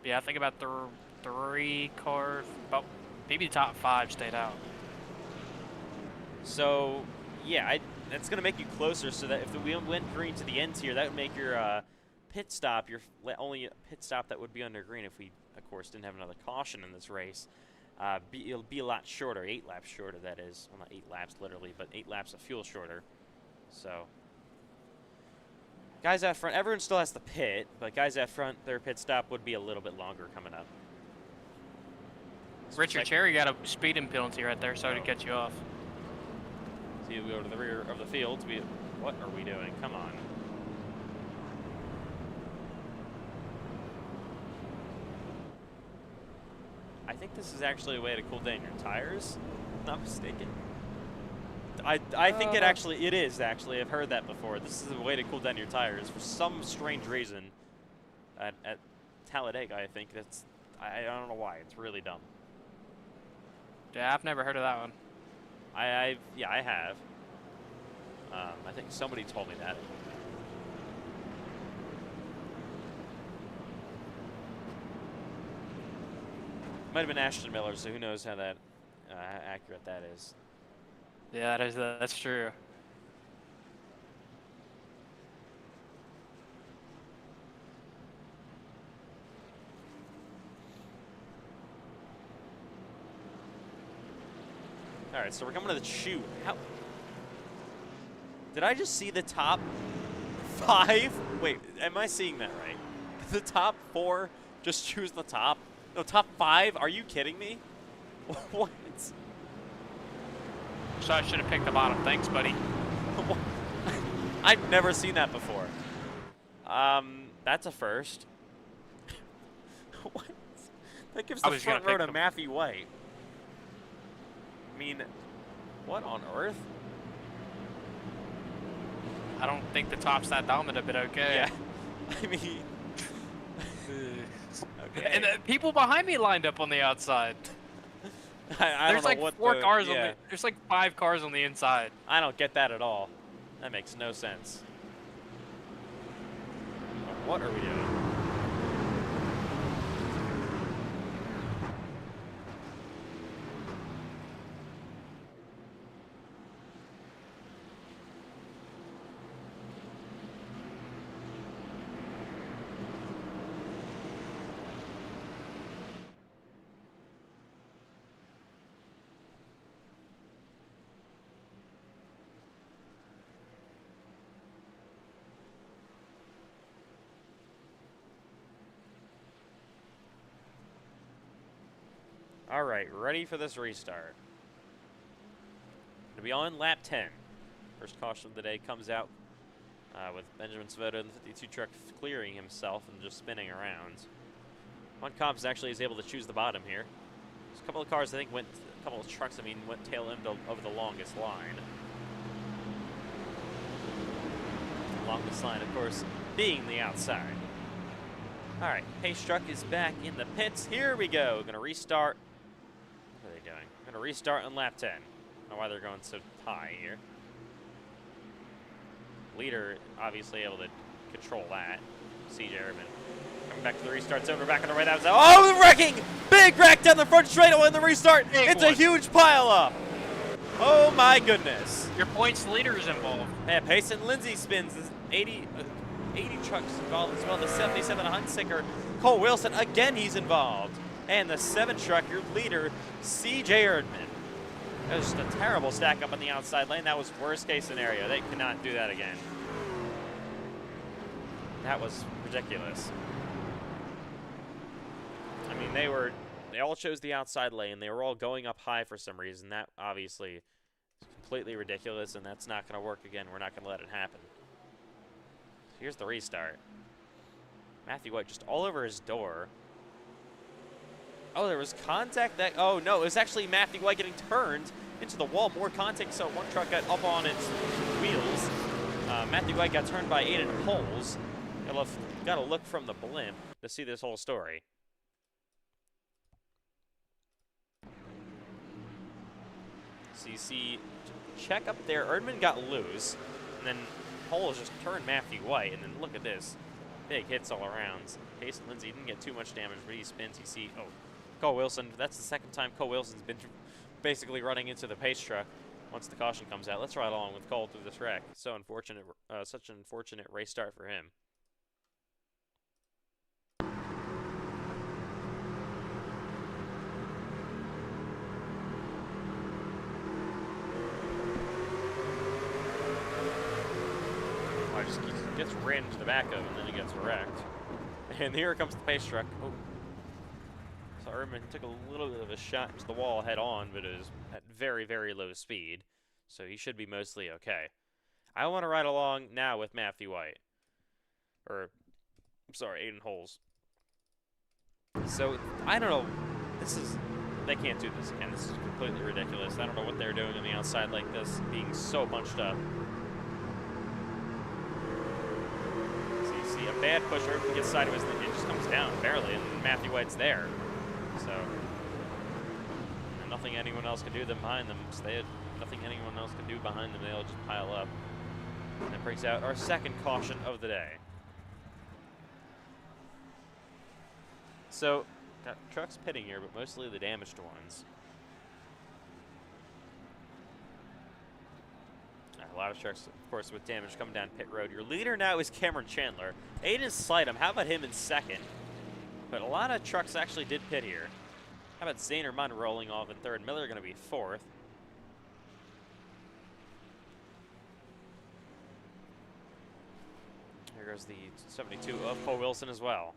Yeah, I think about 3 cars, about maybe the top 5 stayed out. So, yeah, that's going to make you closer so that if we went green to the end here, that would make your pit stop, your only pit stop that would be under green if we, of course, didn't have another caution in this race. It'll be a lot shorter, 8 laps shorter, that is. Well, not 8 laps literally, but 8 laps of fuel shorter. So, guys out front, everyone still has to pit, but guys out front, their pit stop would be a little bit longer coming up. Richard Cherry got a speeding penalty right there, sorry to cut you off. So you go to the rear of the field. What are we doing? Come on. I think this is actually a way to cool down your tires. If I'm not mistaken. I think it is actually. I've heard that before. This is a way to cool down your tires for some strange reason. At Talladega, I think I don't know why. It's really dumb. Yeah, I've never heard of that one. Yeah, I have. I think somebody told me that. Might have been Ashton Miller, so who knows how that accurate that is. Yeah, that's true. All right, so we're coming to the chute. How did I just see the top 5? Wait, am I seeing that right? The top 4 just choose the top? No, top 5? Are you kidding me? What? So I should have picked the bottom. Thanks, buddy. I've never seen that before. That's a first. What? That gives the front row to Matthew White. I mean, what on earth? I don't think the top's that dominant, but okay. Yeah. I mean... okay. And the people behind me lined up on the outside. I There's don't like know what 4 cars on yeah. there's like 5 cars on the inside. I don't get that at all. That makes no sense. What are we doing? All right, ready for this restart. To be on lap 10. First caution of the day comes out with Benjamin Svoboda in the 52 truck clearing himself and just spinning around. Juan Cobbs actually is able to choose the bottom here. There's a couple of cars, I think, a couple of trucks, went tail end over the longest line. Longest line, of course, being the outside. All right, Pace Truck is back in the pits. Here we go. Going to restart. What are they doing? Going to restart on lap 10. I don't know why they're going so high here. Leader obviously able to control that. CJ Erdman coming back to the restart zone. We're back on the right outside. Oh, the wrecking! Big wreck down the front straightaway in the restart. It's a huge pile up. Oh my goodness. Your points leader is involved. Yeah, Payson Lindsay spins. 80 trucks involved as well. The 77 Hunsicker, Cole Wilson, again he's involved. And the 7 truck, your leader, CJ Erdman. That was just a terrible stack up on the outside lane. That was worst case scenario. They cannot do that again. That was ridiculous. I mean, they all chose the outside lane. They were all going up high for some reason. That obviously is completely ridiculous, and that's not going to work again. We're not going to let it happen. Here's the restart. Matthew White just all over his door. Oh, there was contact that. Oh, no, it was actually Matthew White getting turned into the wall. More contact, so one truck got up on its wheels. Matthew White got turned by Aiden Holes. Got to look from the blimp to see this whole story. So you see, check up there. Erdman got loose, and then Holes just turned Matthew White, and then look at this. Big hits all around. Case Lindsay didn't get too much damage, but he spins. You see, oh, Cole Wilson. That's the second time Cole Wilson's been basically running into the pace truck once the caution comes out. Let's ride along with Cole through this wreck. So unfortunate, such an unfortunate race start for him. Just gets ran into the back of, and then he gets wrecked. And here comes the pace truck. Oh. So Erdman took a little bit of a shot into the wall head on, but it was at very, very low speed. So he should be mostly okay. I want to ride along now with Matthew White. Or, I'm sorry, Aiden Holes. So, I don't know. They can't do this again. This is completely ridiculous. I don't know what they're doing on the outside like this, being so bunched up. A bad pusher gets sideways and it just comes down barely, and Matthew White's there. So, and nothing anyone else can do behind them. So they had nothing anyone else can do behind them. They'll just pile up. And that brings out our second caution of the day. So, got trucks pitting here, but mostly the damaged ones. A lot of trucks, of course, with damage coming down pit road. Your leader now is Cameron Chandler. Aiden Slidham, how about him in second? But a lot of trucks actually did pit here. How about Zaner Munn rolling off in third? Miller going to be fourth. Here goes the 72 of Cole Wilson as well.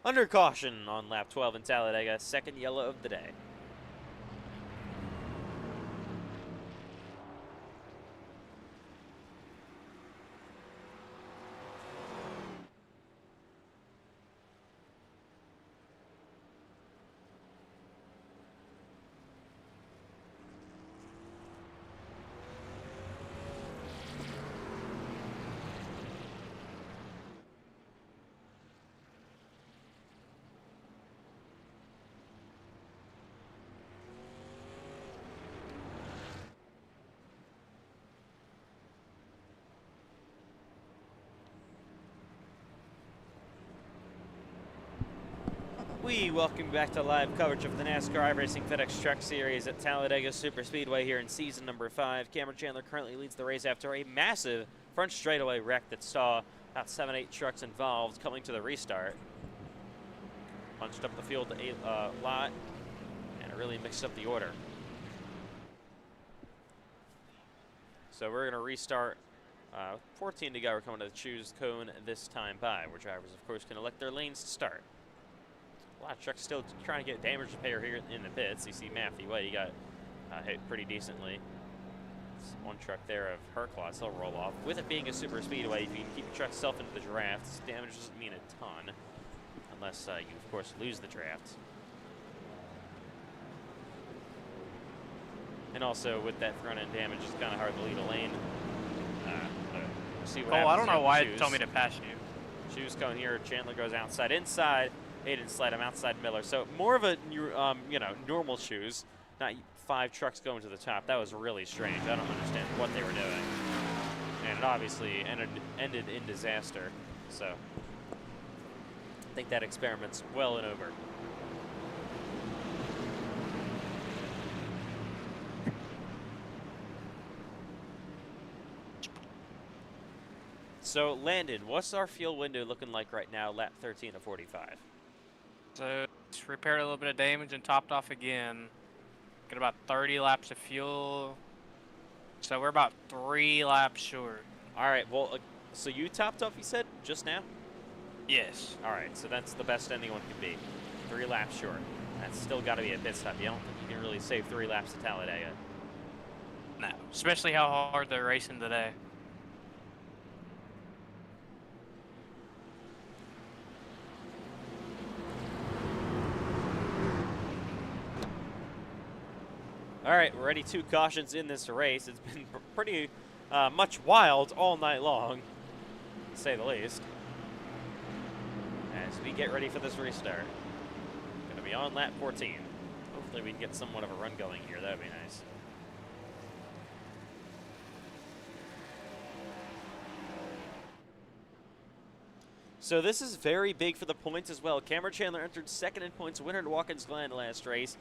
Under caution on lap 12 in Talladega, second yellow of the day. We welcome you back to live coverage of the NASCAR iRacing FedEx Truck Series at Talladega Superspeedway here in season number 5. Cameron Chandler currently leads the race after a massive front straightaway wreck that saw about 7-8 trucks involved coming to the restart. Punched up the field a lot, and it really mixed up the order. So we're going to restart. 14 to go. We're coming to the choose cone this time by, where drivers, of course, can elect their lanes to start. A lot of trucks still trying to get damage repair here in the pits. You see Matthew White, he got hit pretty decently. There's one truck there of Herclots, he'll roll off. With it being a super speedway, if you can keep your truck self into the drafts, damage doesn't mean a ton, unless you, of course, lose the draft. And also, with that front-end damage, it's kind of hard to lead a lane. We'll see what happens. I don't know why it told me to pass you. Shoes going here, Chandler goes outside, inside. Aiden Slidham outside Miller. So more of a, you know, normal shoes, not 5 trucks going to the top. That was really strange. I don't understand what they were doing. And it obviously ended in disaster. So I think that experiment's well and over. So Landon, what's our fuel window looking like right now, lap 13 of 45? So it's repaired a little bit of damage and topped off again. Got about 30 laps of fuel. So we're about 3 laps short. All right, well, So you topped off, you said, just now? Yes. All right, so that's the best anyone can be. 3 laps short. That's still got to be a pit stop. You don't think you can really save 3 laps to Talladega. No, especially how hard they're racing today. All right, we're already 2 cautions in this race. It's been pretty much wild all night long, to say the least. As we get ready for this restart. Going to be on lap 14. Hopefully we can get somewhat of a run going here. That would be nice. So this is very big for the points as well. Cameron Chandler entered 2nd in points, winner at Watkins Glen last race.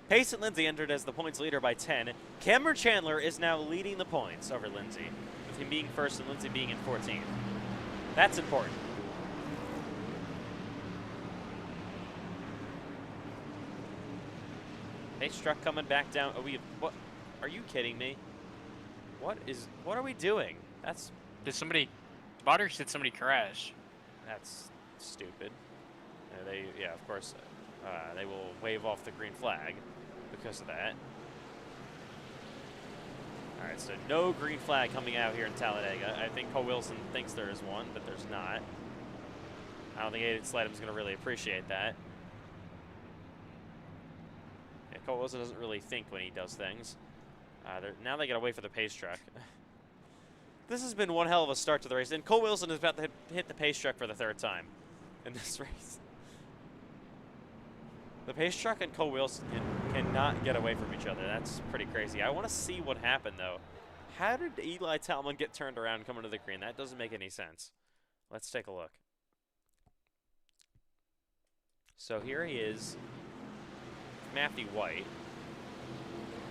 Payson Lindsay entered as the points leader by 10. Cameron Chandler is now leading the points over Lindsay, with him being 1st and Lindsay being in 14th. That's important. Pace truck coming back down. Oh, what? Are you kidding me? What are we doing? Did somebody crash? That's stupid. Yeah, of course, they will wave off the green flag because of that. All right, so no green flag coming out here in Talladega. I think Cole Wilson thinks there is one, but there's not. I don't think Aiden Sledham's going to really appreciate that. Yeah, Cole Wilson doesn't really think when he does things. Now they got to wait for the pace truck. This has been one hell of a start to the race, and Cole Wilson is about to hit the pace truck for the 3rd time in this race. The pace truck and Cole Wilson cannot get away from each other. That's pretty crazy. I want to see what happened, though. How did Eli Talman get turned around and come into the green? That doesn't make any sense. Let's take a look. So here he is, Matthew White.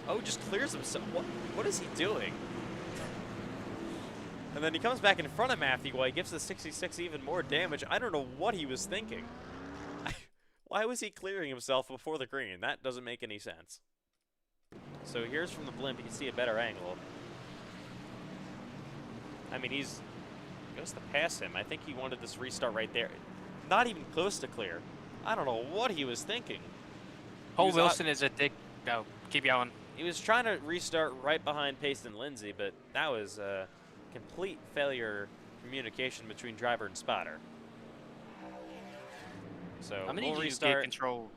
Oh, just clears himself. What is he doing? And then he comes back in front of Matthew White, gives the 66 even more damage. I don't know what he was thinking. Why was he clearing himself before the green? That doesn't make any sense. So here's from the blimp. You can see a better angle. I mean, he goes to pass him. I think he wanted this restart right there. Not even close to clear. I don't know what he was thinking. Cole Wilson is a dick. Go. Keep going. He was trying to restart right behind Payson Lindsay, but that was a complete failure of communication between driver and spotter. So I'm gonna need you to get control.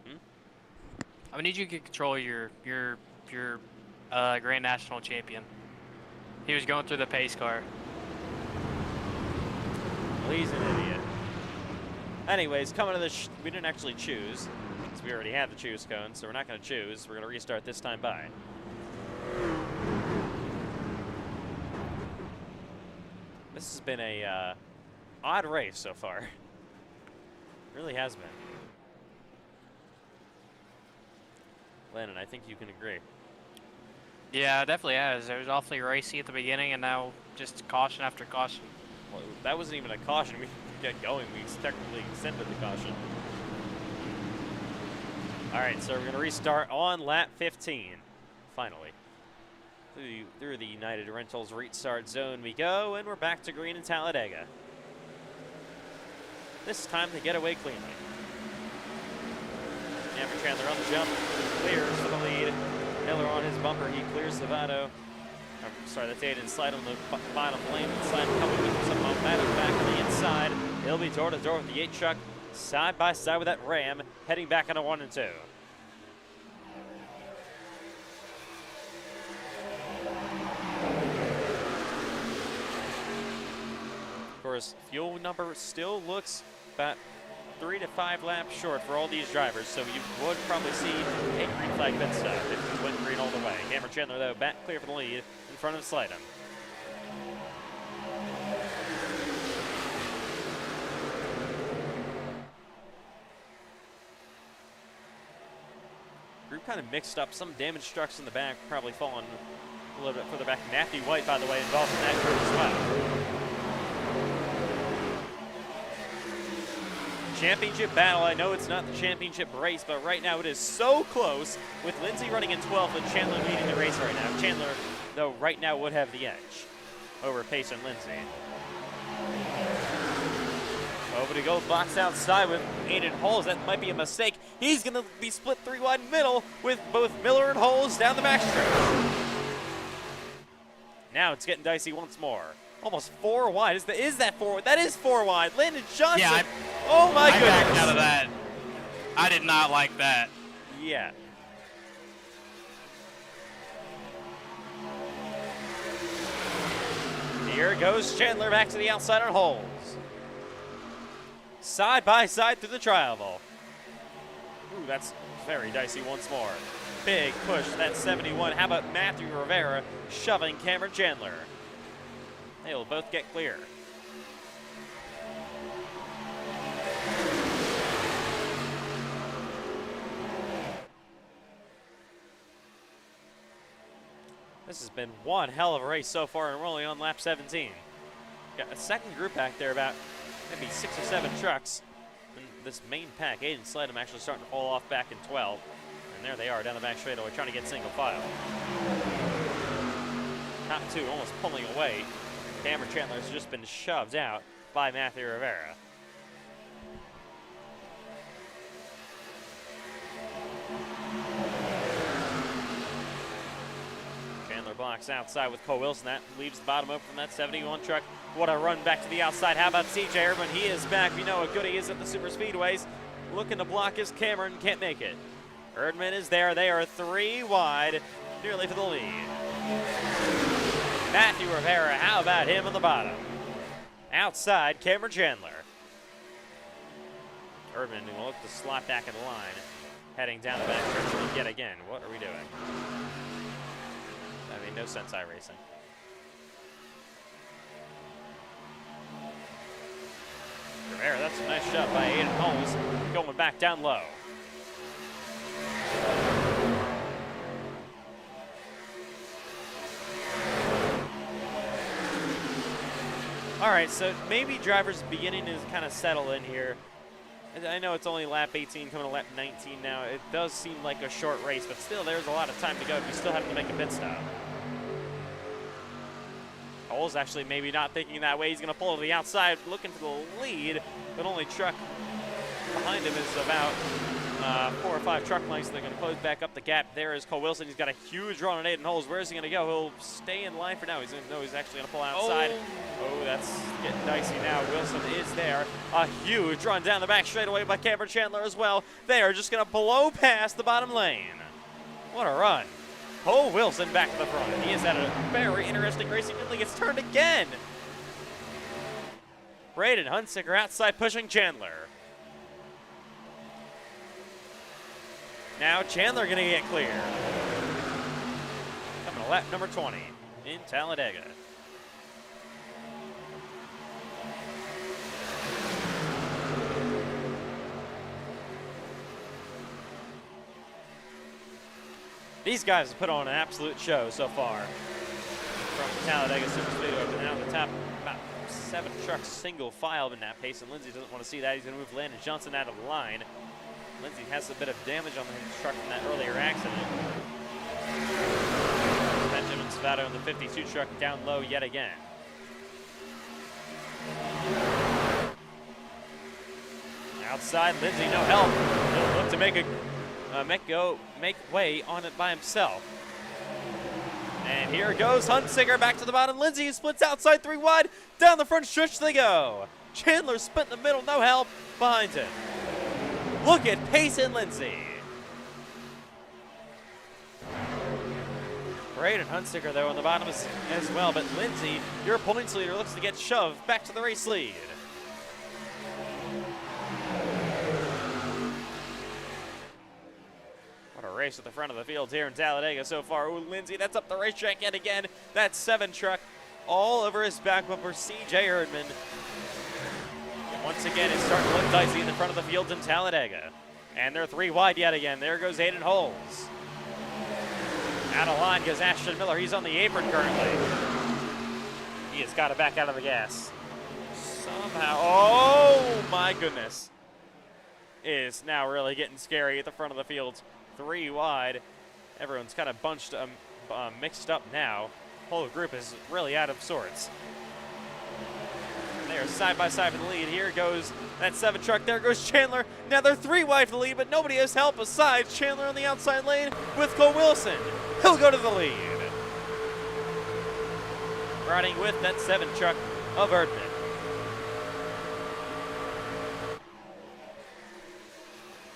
I'm gonna need you to get control of your Grand National champion. He was going through the pace car. Well, he's an idiot. Anyways, coming to this, we didn't actually choose, because we already had the choose cone, so we're not going to choose. We're going to restart this time by. This has been a odd race so far. It really has been. Landon, I think you can agree. Yeah, it definitely has. It was awfully racy at the beginning, and now just caution after caution. Well, that wasn't even a caution. We get going. We technically extended the caution. All right, so we're going to restart on lap 15, finally. Through the United Rentals restart zone we go, and we're back to green in Talladega. This time to get away cleanly. Cameron Chandler on the jump, clears for the lead. Miller on his bumper, he clears Zavado. Sorry, that's Aiden Slide on the bottom lane. Slide coming with some momentum back on the inside. He'll be door to door with the 8 truck, side by side with that Ram, heading back onto 1 and 2. Of course, fuel number still looks about 3 to 5 laps short for all these drivers, so you would probably see a green flag pit stop if we went green all the way. Cameron Chandler, though, back clear for the lead in front of Slidham. Group kind of mixed up. Some damaged trucks in the back, probably falling a little bit further back. Matthew White, by the way, involved in that group as well. Championship battle. I know it's not the championship race, but right now it is so close with Lindsay running in 12th and Chandler leading the race right now. Chandler, though, right now would have the edge over Pace and Lindsay. hoping to go box outside with Aiden Holes. That might be a mistake. He's going to be split 3 wide middle with both Miller and Holes down the backstretch. Now it's getting dicey once more. Almost 4 wide. Is that 4? That is 4 wide. Landon Johnson. Yeah, oh my goodness. I backed out of that. I did not like that. Yeah. Here goes Chandler back to the outside on Holes. Side by side through the tri-oval. Ooh, that's very dicey once more. Big push, that's 71. How about Matthew Rivera shoving Cameron Chandler? They will both get clear. This has been one hell of a race so far, and we're only on lap 17. Got a second group back there, about maybe 6 or 7 trucks. And this main pack, Aiden Sledham actually starting to fall off back in 12. And there they are down the back straightaway trying to get single file. Top 2 almost pulling away. Cameron Chandler has just been shoved out by Matthew Rivera. Blocks outside with Cole Wilson. That leaves the bottom open from that 71 truck. What a run back to the outside. How about CJ Erdman? He is back. We know how good he is at the super speedways. Looking to block his Cameron. Can't make it. Erdman is there. They are 3 wide. Nearly for the lead. Matthew Rivera. How about him on the bottom? Outside, Cameron Chandler. Erdman will look to slot back in the line. Heading down the back stretch yet again. What are we doing? That made no sense, iRacing. Rivera, that's a nice shot by Aiden Holmes, going back down low. All right, so maybe drivers beginning to kind of settle in here. I know it's only lap 18 coming to lap 19 now. It does seem like a short race, but still there's a lot of time to go. We still have to make a pit stop. Cole's actually maybe not thinking that way. He's going to pull to the outside, looking for the lead, but only truck behind him is about 4 or 5 truck lengths. They're going to close back up the gap. There is Cole Wilson. He's got a huge run on Aiden Holes. Where is he going to go? He'll stay in line for now. He's actually going to pull outside. Oh, that's getting dicey now. Wilson is there. A huge run down the back straightaway by Cameron Chandler as well. They are just going to blow past the bottom lane. What a run. Cole Wilson back to the front. He has had a very interesting race. He nearly gets turned again. Braden Hunsicker outside pushing Chandler. Now Chandler going to get clear. Coming to lap number 20 in Talladega. These guys have put on an absolute show so far from Talladega Super Speedway. But now the top about 7 trucks single file in that pace, and Lindsay doesn't want to see that. He's going to move Landon Johnson out of the line. Lindsay has a bit of damage on his truck from that earlier accident. Benjamin Savato in the 52 truck down low yet again. Outside, Lindsay, no help. He'll look to make way on it by himself. And here goes Hunsicker back to the bottom. Lindsay splits outside 3 wide. Down the front stretch they go. Chandler split in the middle, no help behind him. Look at Pace and Lindsay. Braden Hunsicker, though, on the bottom as well. But Lindsay, your points leader, looks to get shoved back to the race lead. What a race at the front of the field here in Talladega so far. Ooh, Lindsay, that's up the racetrack yet again. That 7 truck all over his back bumper. CJ Erdman. Once again, it's starting to look dicey in the front of the field in Talladega. And they're 3 wide yet again. There goes Aiden Holes. Out of line goes Ashton Miller. He's on the apron currently. He has got to back out of the gas. Somehow, oh my goodness. It's now really getting scary at the front of the field. 3 wide. Everyone's kind of bunched, mixed up now. Whole group is really out of sorts. They are side by side for the lead. Here goes that 7 truck. There goes Chandler. Now they're 3 wide for the lead, but nobody has help besides Chandler on the outside lane with Cole Wilson. He'll go to the lead. Riding with that 7 truck of Erdman.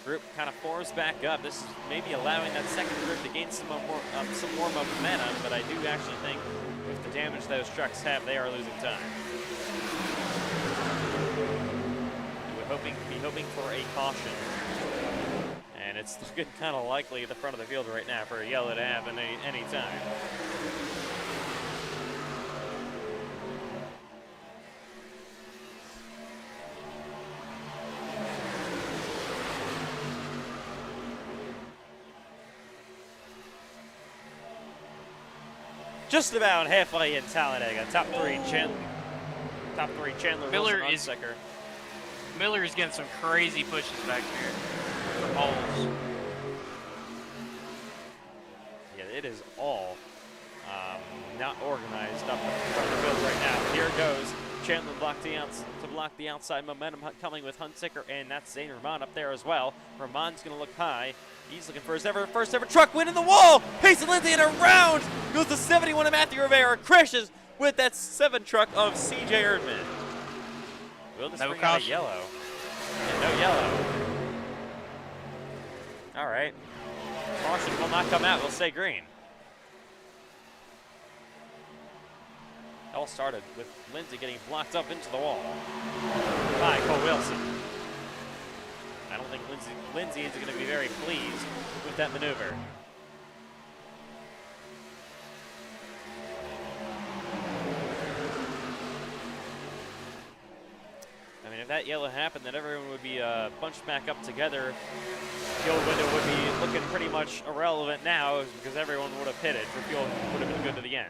Group kind of forms back up. This is maybe allowing that second group to gain some more momentum, but I do actually think with the damage those trucks have, they are losing time. We're hoping for a caution. And it's looking kind of likely at the front of the field right now for a yellow to happen any time. Just about halfway in Talladega. Top three, Chandler, Miller Wilson, Hunsaker. Miller is getting some crazy pushes back here for holes. Yeah, it is all not organized up in front of the field right now. Here goes Chandler to block the outside momentum coming with Hunsaker, and that's Zane Rahman up there as well. Rahman's going to look high. He's looking for his first ever truck win in the wall. Payson Lindsay in a round goes to 71 of Matthew Rivera. Crashes with that 7 truck of CJ Erdman. Will this bring out a yellow? Yeah, no yellow. All right. Caution will not come out. We'll stay green. It all started with Lindsay getting blocked up into the wall by Cole Wilson. I don't think Lindsay is going to be very pleased with that maneuver. I mean, if that yellow happened, then everyone would be bunched back up together. Fuel window would be looking pretty much irrelevant now because everyone would have hit it. For fuel would have been good to the end.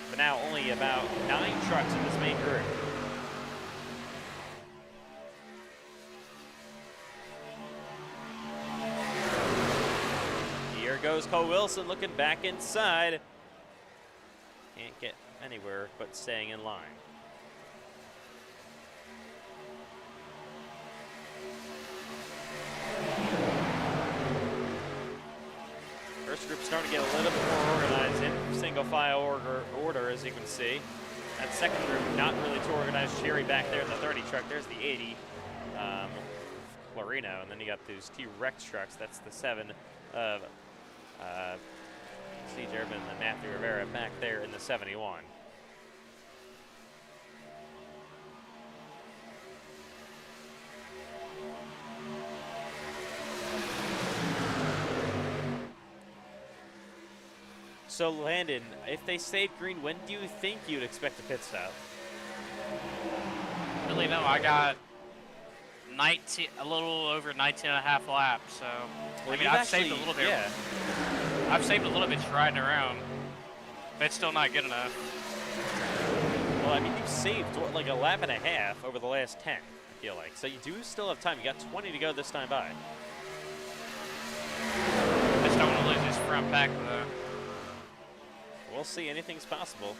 But now only about 9 trucks in this main group. Here goes Cole Wilson looking back inside. Can't get anywhere but staying in line. First group starting to get a little bit more organized in single file order, as you can see. That second group not really too organized. Cherry back there in the 30 truck. There's the 80, Florino, and then you got those T-Rex trucks. That's the 7 of C. Durbin and Matthew Rivera back there in the 71. So Landon, if they stayed green, when do you think you'd expect a pit stop? Really, no. I got a little over 19 and a half laps. So well, I mean, I've saved a little bit. Yeah. I've saved a little bit just riding around, but it's still not good enough. Well, I mean, you've saved what, like a lap and a half over the last 10. I feel like so. You do still have time. You got 20 to go this time by. I just don't want to lose this front pack though. We'll see. Anything's possible.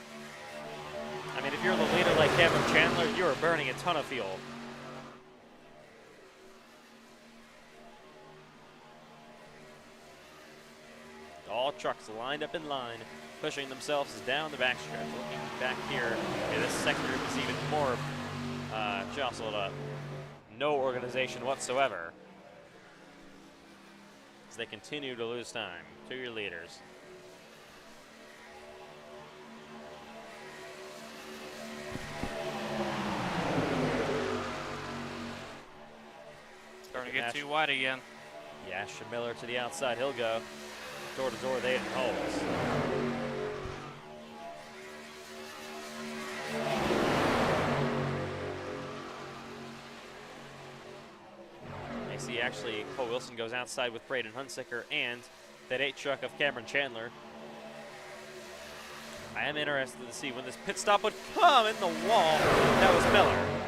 I mean, if you're the leader like Kevin Chandler, you are burning a ton of fuel. All trucks lined up in line, pushing themselves down the backstretch. Looking back here, okay, this second group is even more jostled up. No organization whatsoever. As they continue to lose time to your leaders. Starting to get too wide again. Yeah, Miller to the outside. He'll go. Door to door, they didn't hold. I see actually Cole Wilson goes outside with Braden Hunsaker and that 8 truck of Cameron Chandler. I am interested to see when this pit stop would come in the wall. That was Miller.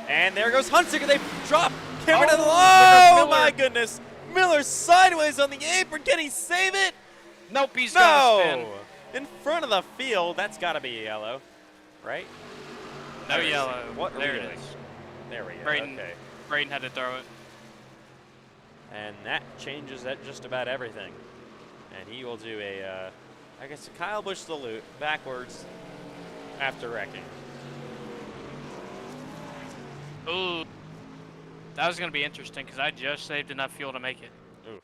And And there goes Hunsicker. They drop Cameron to the Miller. my goodness. Miller sideways on the apron. Can he save it? Nope, he's gonna spin. No. In front of the field. That's got to be yellow, right? No yellow. What are there we it doing? is. There we go. Braden, Okay. Braden had to throw it. And that changes that just about everything. And he will do a, I guess, a Kyle Busch salute backwards after wrecking. Ooh. That was going to be interesting because I just saved enough fuel to make it. Oof.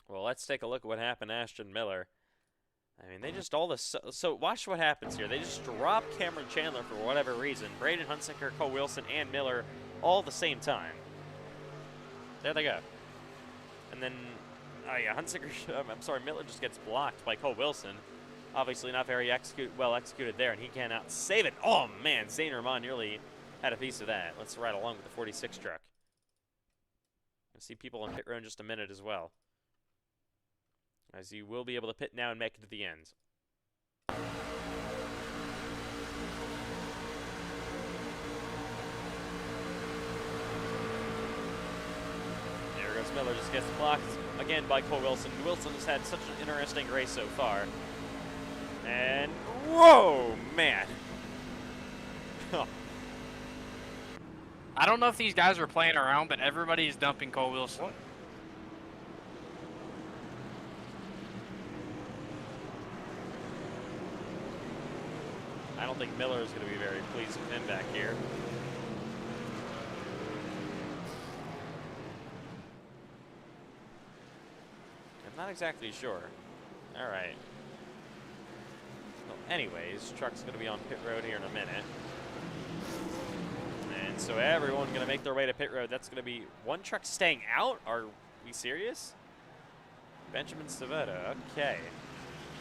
Well, let's take a look at what happened to Ashton Miller. I mean, they just all this. So watch what happens here. They just drop Cameron Chandler for whatever reason. Braden Hunsicker, Cole Wilson, and Miller all at the same time. There they go. And then, oh yeah, Hunsicker, I'm sorry, Miller just gets blocked by Cole Wilson. Obviously not very well executed there, and he cannot save it. Oh man, Zane Rahman nearly had a piece of that. Let's ride along with the 46 truck. You'll see people in pit row in just a minute as well, as you will be able to pit now and make it to the end. There goes Miller, just gets blocked again by Cole Wilson. Wilson has had such an interesting race so far. And, whoa, man. I don't know if these guys were playing around, but everybody's dumping Cole Wilson. What? I don't think Miller is going to be very pleased with him back here. I'm not exactly sure. All right. Well, anyways, truck's going to be on pit road here in a minute. And so everyone's going to make their way to pit road. That's going to be one truck staying out? Are we serious? Benjamin Savota, okay.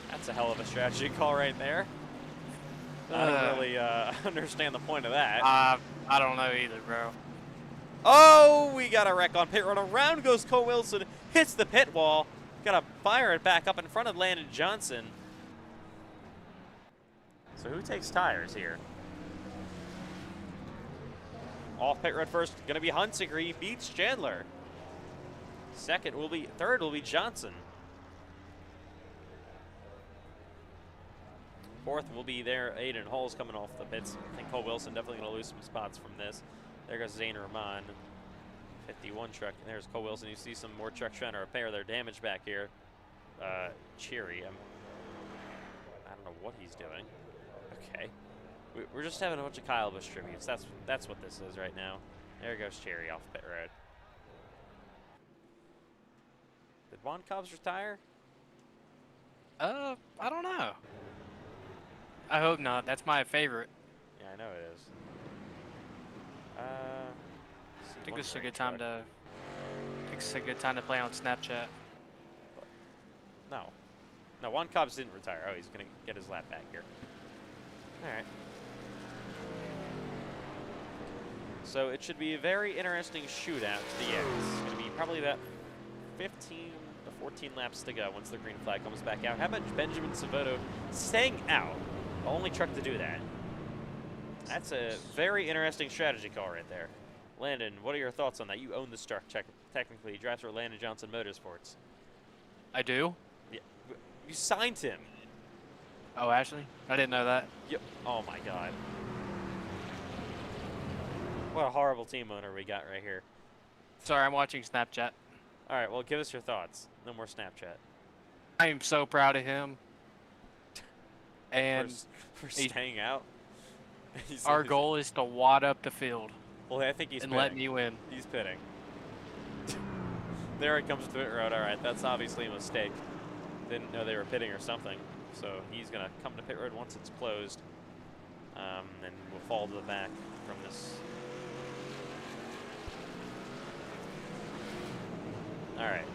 That's a hell of a strategy call right there. I don't really understand the point of that. I don't know either, bro. Oh, we got a wreck on pit road. Around goes Cole Wilson, hits the pit wall. Got to fire it back up in front of Landon Johnson. So who takes tires here? Off pit road first, going to be Hunsicker. He beats Chandler. Third will be Johnson. Fourth will be there. Aiden Hall's coming off the pits. I think Cole Wilson definitely going to lose some spots from this. There goes Zane Rahman. 51 truck. And there's Cole Wilson. You see some more trucks trying to repair their damage back here. Cheery. I don't know what he's doing. Okay. We're just having a bunch of Kyle Busch tributes. That's what this is right now. There goes Cherry off pit road. Did Juan Cobbs retire? I don't know. I hope not. That's my favorite. Yeah, I know it is. I think this is a good time to. I think it's a good time to play on Snapchat. No, Juan Cobbs didn't retire. Oh, he's gonna get his lap back here. All right. So it should be a very interesting shootout to the end. It's going to be probably about 15 to 14 laps to go once the green flag comes back out. How about Benjamin Savoto staying out? The only truck to do that. That's a very interesting strategy call right there. Landon, what are your thoughts on that? You own this truck technically. You drive for Landon Johnson Motorsports. I do? Yeah. You signed him. Oh, Ashley? I didn't know that. Yep. Oh, my God. What a horrible team owner we got right here. Sorry, I'm watching Snapchat. All right, well, give us your thoughts. No more Snapchat. I am so proud of him. And for staying out. Our goal is to wad up the field. Well, I think he's and pitting. let me win. He's pitting. There it comes to pit road. All right, that's obviously a mistake. Didn't know they were pitting or something. So he's going to come to pit road once it's closed. And we'll fall to the back from this. All right.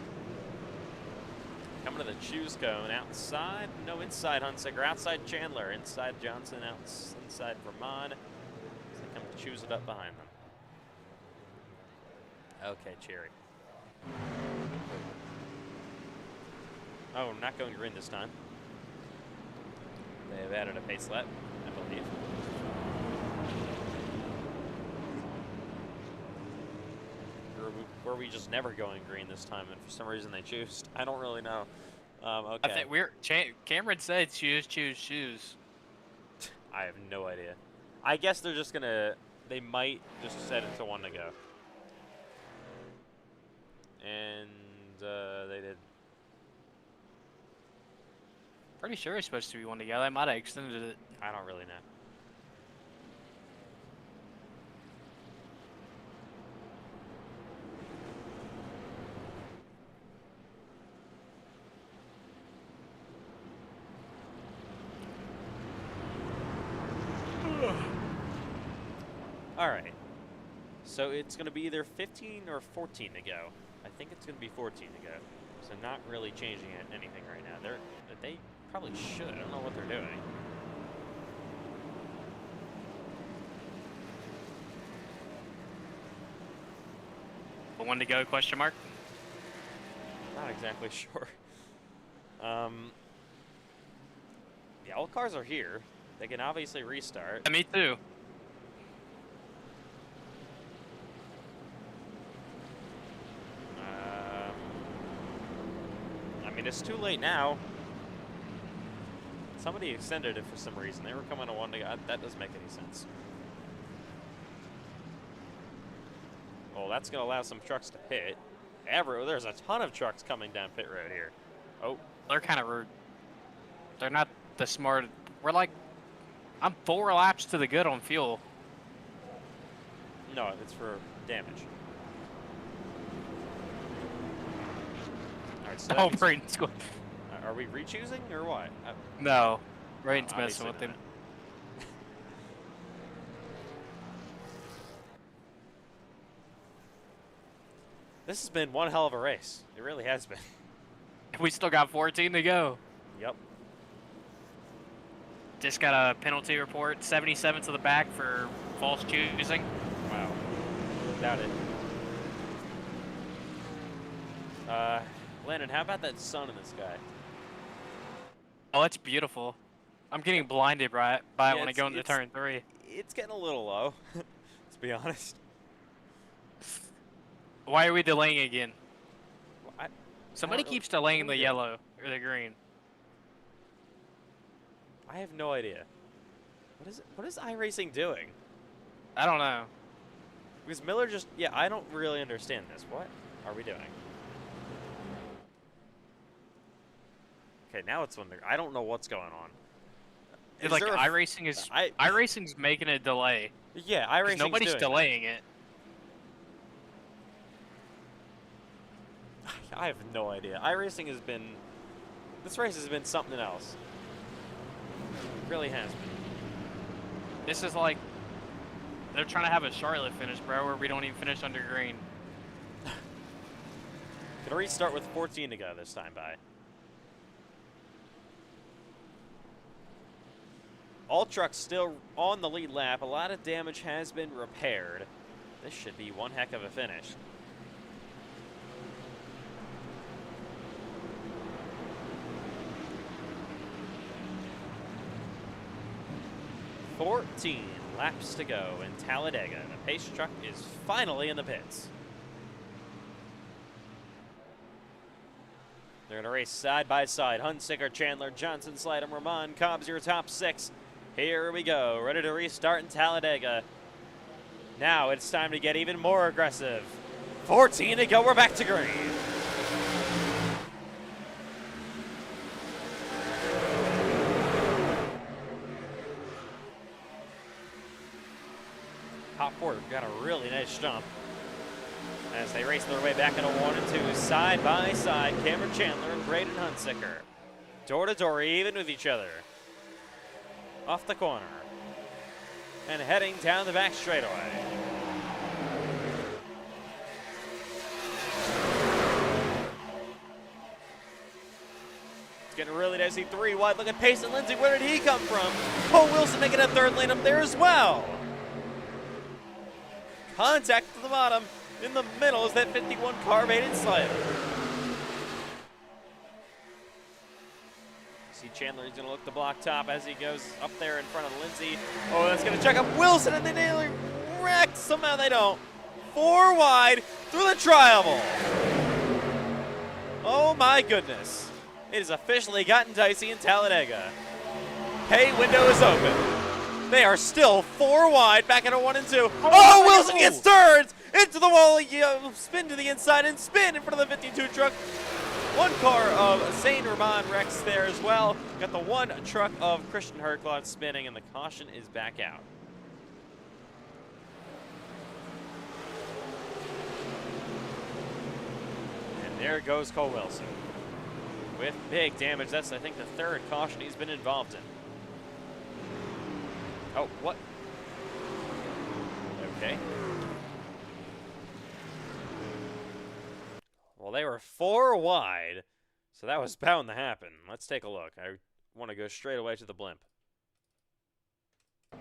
Coming to the choose cone. Outside. No, inside Hunsicker. Outside Chandler. Inside Johnson. Inside Vermont. So they come to choose it up behind them. Okay, Cherry. Oh, not going green this time. They have added a pace lap, I believe. were we just never going green this time, and for some reason they choose? I don't really know. I Okay. think Cameron said choose. I have no idea. I guess they're just gonna. They might just set it to 1 to go. And they did. Pretty sure it's supposed to be 1 to go. They might have extended it. I don't really know. All right. So it's going to be either 15 or 14 to go. I think it's going to be 14 to go. So not really changing anything right now. They probably should. I don't know what they're doing. But 1 to go, question mark? Not exactly sure. Yeah, all cars are here. They can obviously restart. Me too. I mean, it's too late now. Somebody extended it for some reason. They were coming to 1 to go. That doesn't make any sense. Well, that's going to allow some trucks to pit. There's a ton of trucks coming down pit road here. Oh. They're kind of rude. They're not the smart. We're like, I'm 4 laps to the good on fuel. No, it's for damage. All right, so Oh, Brayton's going. Are we re-choosing or what? No, Brayton's Obviously messing with him. not. This has been one hell of a race. It really has been. We still got 14 to go. Yep. Just got a penalty report. 77 to the back for false choosing. Wow. Doubt it. Landon, how about that sun in the sky? Oh, that's beautiful. I'm getting blinded by it when I go into turn 3. It's getting a little low, let's be honest. Why are we delaying again? Somebody I don't know. keeps delaying the yellow or the green. I have no idea. What is iRacing doing? I don't know. Because Miller just, yeah, I don't really understand this. What are we doing? Okay, now it's when I don't know what's going on. It's like iRacing is iRacing's making a delay. Yeah, iRacing. Nobody's delaying it. I have no idea. iRacing has been. This race has been something else. It really has been. This is like they're trying to have a Charlotte finish, bro, where we don't even finish under green. Gonna restart with 14 to go this time, by. All trucks still on the lead lap. A lot of damage has been repaired. This should be one heck of a finish. "14 laps to go in Talladega. The pace truck is finally in the pits." They're going to race side by side. Hunsicker, Chandler, Johnson, Slidham, Rahman, Cobbs, your top 6. Here we go, ready to restart in Talladega. Now it's time to get even more aggressive. 14 to go, we're back to green. Top 4 got a really nice jump as they race their way back into 1 and 2, side by side. Cameron Chandler and Braden Hunsicker, door to door, even with each other. Off the corner and heading down the back straightaway. It's getting really dicey. 3 wide. Look at Payson Lindsay. Where did he come from? Cole Wilson making a third lane up there as well. Contact to the bottom. In the middle is that 51 carbureted Slider. See Chandler, he's going to look the block top as he goes up there in front of Lindsay. Oh, that's going to check up Wilson, and they nearly wrecked. Somehow they don't. 4 wide. through the tri-oval. Oh my goodness. It has officially gotten dicey in Talladega. Pay window is open. They are still 4 wide, back at a 1 and 2. Oh, Wilson gets turned into the wall. Spin to the inside and spin in front of the 52 truck. One car of Zane Rahman Rex there as well. Got the one truck of Christian Herklot spinning, and the caution is back out. And there goes Cole Wilson with big damage. That's, I think, the 3rd caution he's been involved in. Oh, what? Okay. Well, they were 4 wide, so that was bound to happen. Let's take a look. I want to go straight away to the blimp.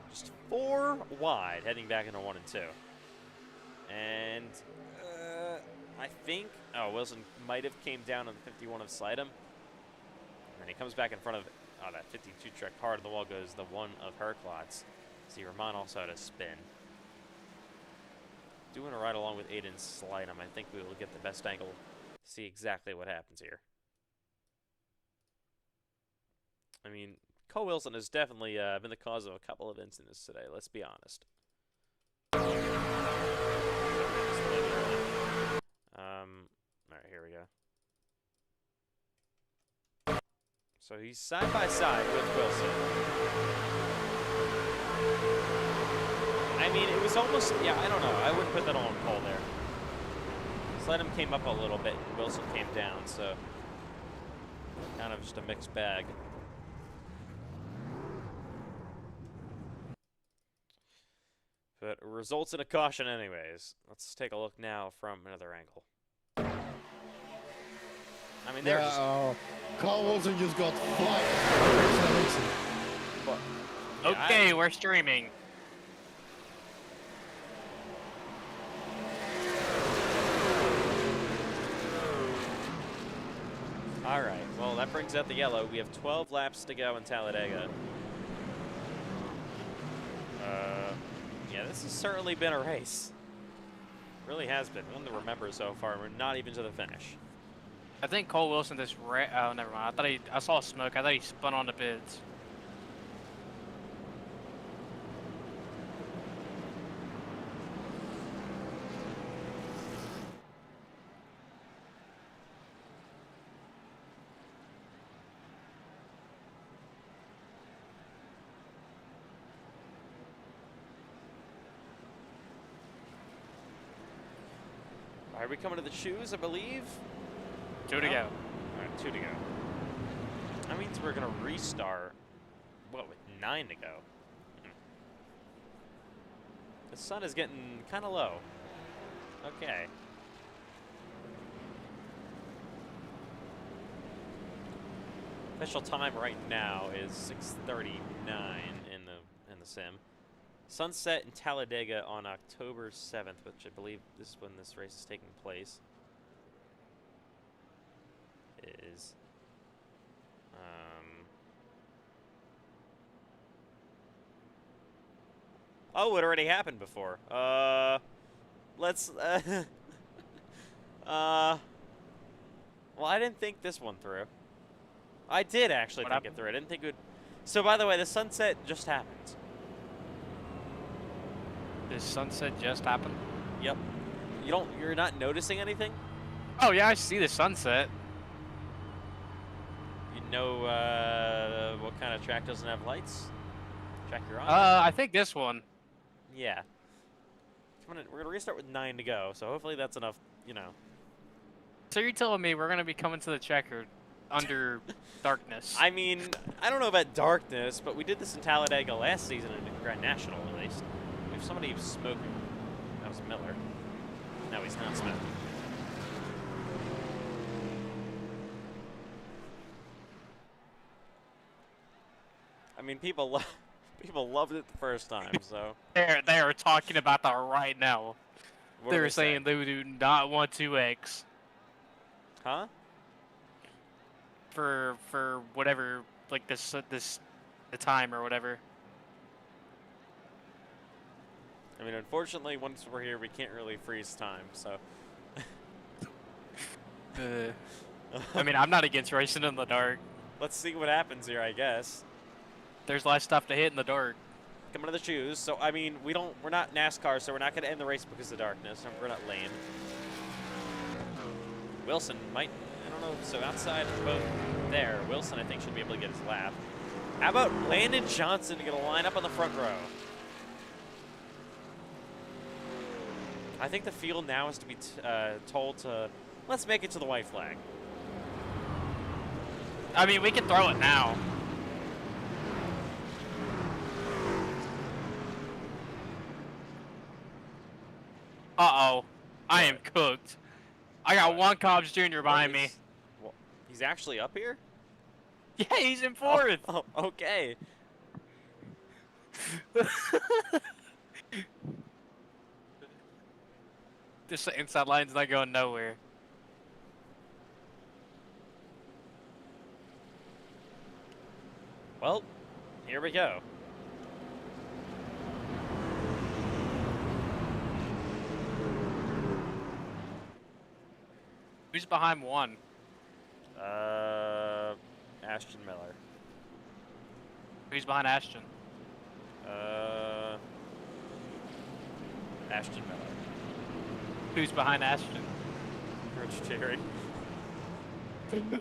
Just 4 wide, heading back into 1 and 2. And I think, Wilson might have came down on the 51 of Slidem. And he comes back in front of that 52 truck. Hard on the wall goes the 1 of Herklot's. See, Rahman also had a spin. Doing a ride along with Aiden Slidem. I think we will get the best angle to see exactly what happens here. I mean, Cole Wilson has definitely been the cause of a couple of incidents today, let's be honest. Alright, here we go. So he's side by side with Wilson. I mean, it was almost, yeah, I don't know. I wouldn't put that on Cole there. Slidem came up a little bit, and Wilson came down, so kind of just a mixed bag. But it results in a caution anyways. Let's take a look now from another angle. I mean, there's Cole Wilson just got flight. Okay, we're streaming. All right, well, that brings out the yellow. We have 12 laps to go in Talladega. Yeah, this has certainly been a race. Really has been. One to remember so far. We're not even to the finish. I think Cole Wilson just oh, never mind. I saw smoke. I thought he spun on the bids. Are we coming to the shoes, I believe? 2 to go. All right, 2 to go. That means we're going to restart, what, with 9 to go? The sun is getting kind of low. Okay. Official time right now is 6:39 in the sim. Sunset in Talladega on October 7th, which I believe this is when this race is taking place. Is oh, it already happened before. Let's well, I didn't think this one through. I did actually think it through. I didn't think it would. So by the way, the sunset just happened. This sunset just happened? Yep. You're not noticing anything? Oh yeah, I see the sunset. You know what kind of track doesn't have lights? Track you're on? I think this one. Yeah. We're gonna restart with 9 to go, so hopefully that's enough, you know. So you're telling me we're gonna be coming to the checker under darkness? I mean, I don't know about darkness, but we did this in Talladega last season in Grand National, at least. We have somebody who's smoking. That was Miller. No, he's not smoking. I mean, people loved it the first time, so. They are talking about that right now. What They're saying they do not want 2X. Huh? For whatever, like the time or whatever. I mean, unfortunately, once we're here, we can't really freeze time, so I mean, I'm not against racing in the dark. Let's see what happens here, I guess. There's less stuff to hit in the dark. Coming to the choose. So, I mean, we're not NASCAR, so we're not going to end the race because of the darkness. We're not lame. Wilson might, I don't know, so outside of both there, Wilson, I think, should be able to get his lap. How about Landon Johnson going to line up on the front row? I think the field now is to be told to, let's make it to the white flag. I mean, we can throw it now. Uh-oh. I am cooked. I got one Cobbs Jr. behind me. Well, he's actually up here? Yeah, he's in fourth. Oh, okay. This inside line's not going nowhere. Well, here we go. Who's behind one? Ashton Miller. Who's behind Ashton? Ashton Miller. Who's behind Ashton? Rich Terry.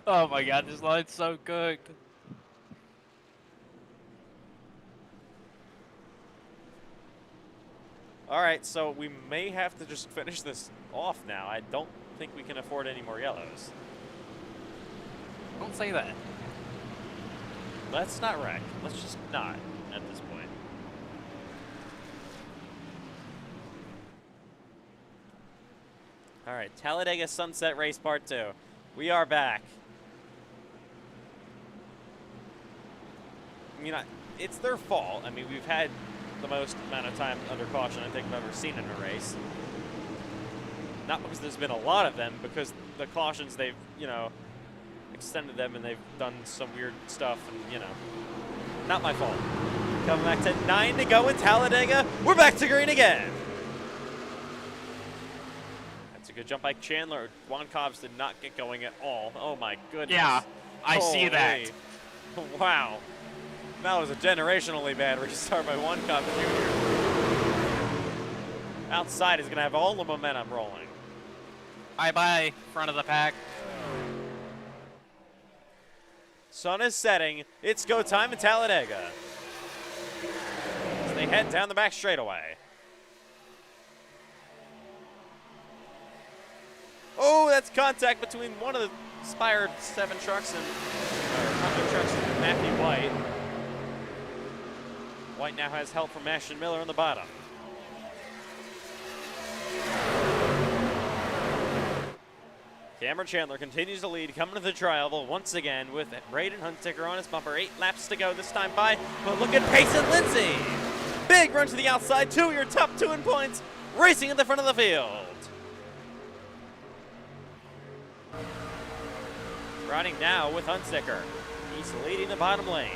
Oh my god, this line's so cooked. All right, so we may have to just finish this off now. I don't think we can afford any more yellows. Don't say that. Let's not wreck. Let's just not at this point. All right, Talladega Sunset Race Part 2. We are back. I mean, it's their fault. I mean, we've had the most amount of time under caution I think I've ever seen in a race. Not because there's been a lot of them, because the cautions they've, extended them and they've done some weird stuff and, not my fault. Coming back to 9 to go in Talladega. We're back to green again. That's a good jump by Chandler. Juan Cobbs did not get going at all. Oh my goodness. Yeah, I see that. Wow. That was a generationally bad restart by Juan Cobbs Jr. Outside is going to have all the momentum rolling. Bye-bye, front of the pack. Sun is setting. It's go time in Talladega. As they head down the back straightaway. Oh, that's contact between one of the Spire 7 trucks and Honda trucks and Matthew White. White now has help from Ashton Miller on the bottom. Cameron Chandler continues to lead, coming to the tri-oval once again with Braden Hunsaker on his bumper. 8 laps to go this time by, but look at Payson Lindsay. Big run to the outside, 2 of your top 2 in points, racing in the front of the field. Riding now with Hunsaker. He's leading the bottom lane.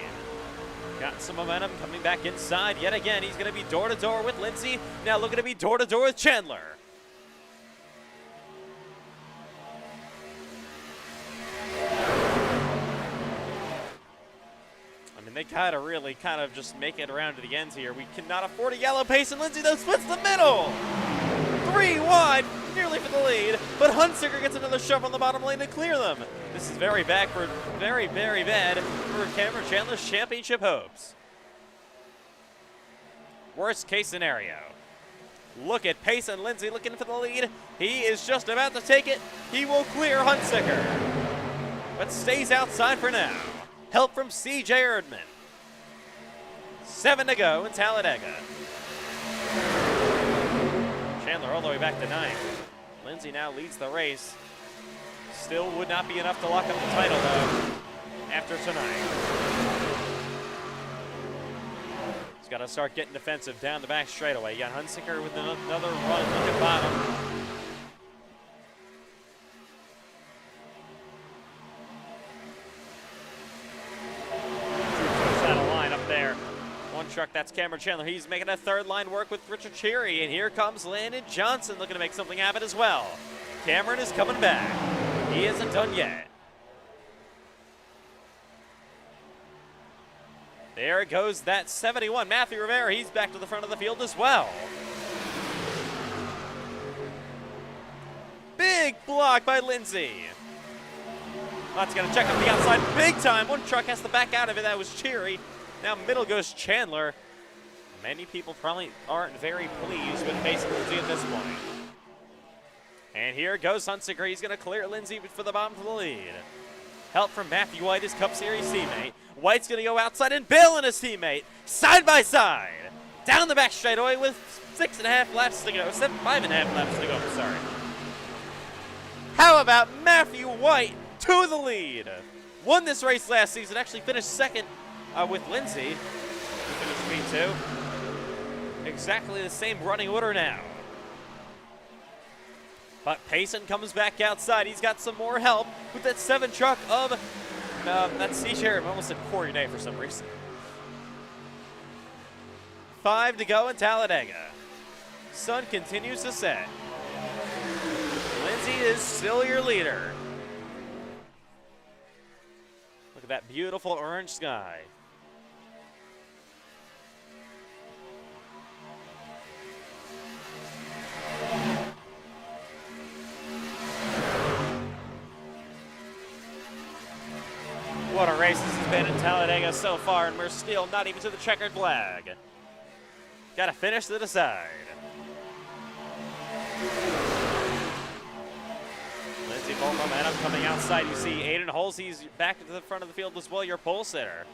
Got some momentum coming back inside yet again. He's going to be door-to-door with Lindsay. Now looking to be door-to-door with Chandler. I mean, they gotta really kind of just make it around to the ends here. We cannot afford a yellow. Payson Lindsay, though, splits the middle. 3 wide, nearly for the lead, but Hunsaker gets another shove on the bottom lane to clear them. This is very bad for Cameron Chandler's championship hopes. Worst case scenario. Look at Payson Lindsay looking for the lead. He is just about to take it. He will clear Hunsaker, but stays outside for now. Help from C.J. Erdman. 7 to go in Talladega. Chandler all the way back to 9th. Lindsay now leads the race. Still would not be enough to lock up the title, though, after tonight. He's got to start getting defensive down the back straightaway. You got Hunsaker with another run. Look at bottom. Truck, that's Cameron Chandler. He's making a third line work with Richard Cherry, and here comes Landon Johnson looking to make something happen as well. Cameron is coming back. He isn't done yet. There goes that 71. Matthew Rivera, he's back to the front of the field as well. Big block by Lindsay. Lott's going to check up the outside big time. One truck has to back out of it. That was Cheery. Now middle goes Chandler. Many people probably aren't very pleased with Mason Lindsay at this point. And here goes Hunsaker. He's going to clear Lindsay for the bottom of the lead. Help from Matthew White, his Cup Series teammate. White's going to go outside and Bill and his teammate side by side. Down the back straightaway with 5.5 laps to go. Sorry. How about Matthew White to the lead? Won this race last season. Actually finished second with Lindsay. He finished P2. Exactly the same running order now. But Payson comes back outside. He's got some more help with that 7 truck of, that's CJ. I almost said Corey Day for some reason. 5 to go in Talladega. Sun continues to set. Lindsay is still your leader. Look at that beautiful orange sky. What a race this has been in Talladega so far, and we're still not even to the checkered flag. Got to finish to decide. Lindsay full momentum coming outside. You see Aiden Holsey's back into the front of the field as well, your pole sitter.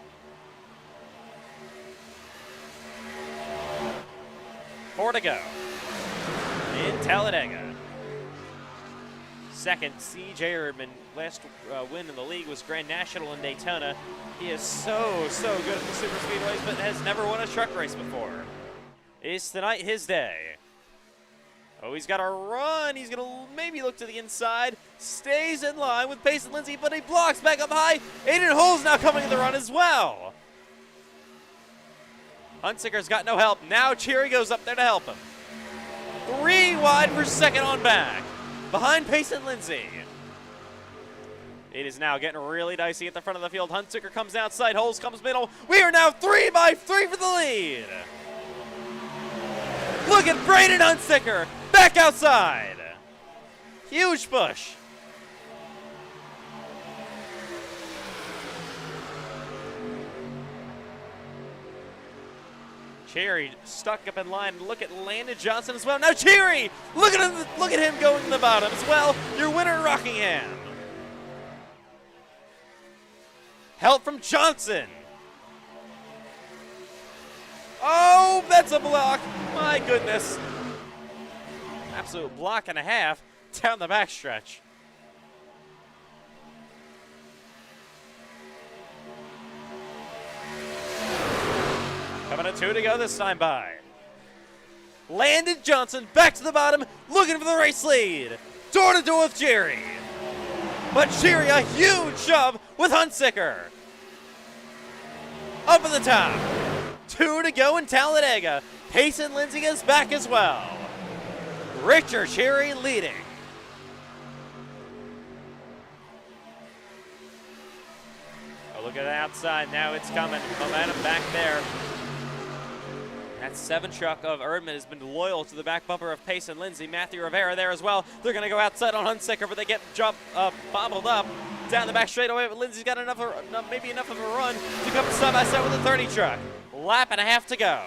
Four to go in Talladega. Second, C.J. Erdman. Last win in the league was Grand National in Daytona. He is so good at the super speedways, but has never won a truck race before. Is tonight his day? Oh, he's got a run. He's going to maybe look to the inside. Stays in line with Payson Lindsay, but he blocks back up high. Aiden Hull's now coming in the run as well. Hunsaker's got no help. Now Cheery goes up there to help him. 3 wide for second on back. Behind Payson Lindsay. It is now getting really dicey at the front of the field. Hunsaker comes outside. Holes comes middle. We are now 3 by 3 for the lead. Look at Braden Hunsaker back outside. Huge push. Cherry stuck up in line. Look at Landon Johnson as well. Now Cherry! Look at him! Look at him going to the bottom as well. Your winner, Rockingham. Help from Johnson. Oh, that's a block. My goodness. Absolute block and a half down the backstretch. Coming to 2 to go this time by. Landon Johnson back to the bottom, looking for the race lead. Door to door with Jerry. But Jerry, a huge shove with Hunsaker. Up at the top. 2 to go in Talladega. Payson Lindsay is back as well. Richard Cherry leading. Oh, look at the outside. Now it's coming. Momentum back there. That 7 truck of Erdman has been loyal to the back bumper of Payson Lindsay. Matthew Rivera there as well. They're going to go outside on Hunsaker, but they get bobbled up down the back straightaway. But Lindsay's got maybe enough of a run to come side by side with the 30 truck. Lap and a half to go.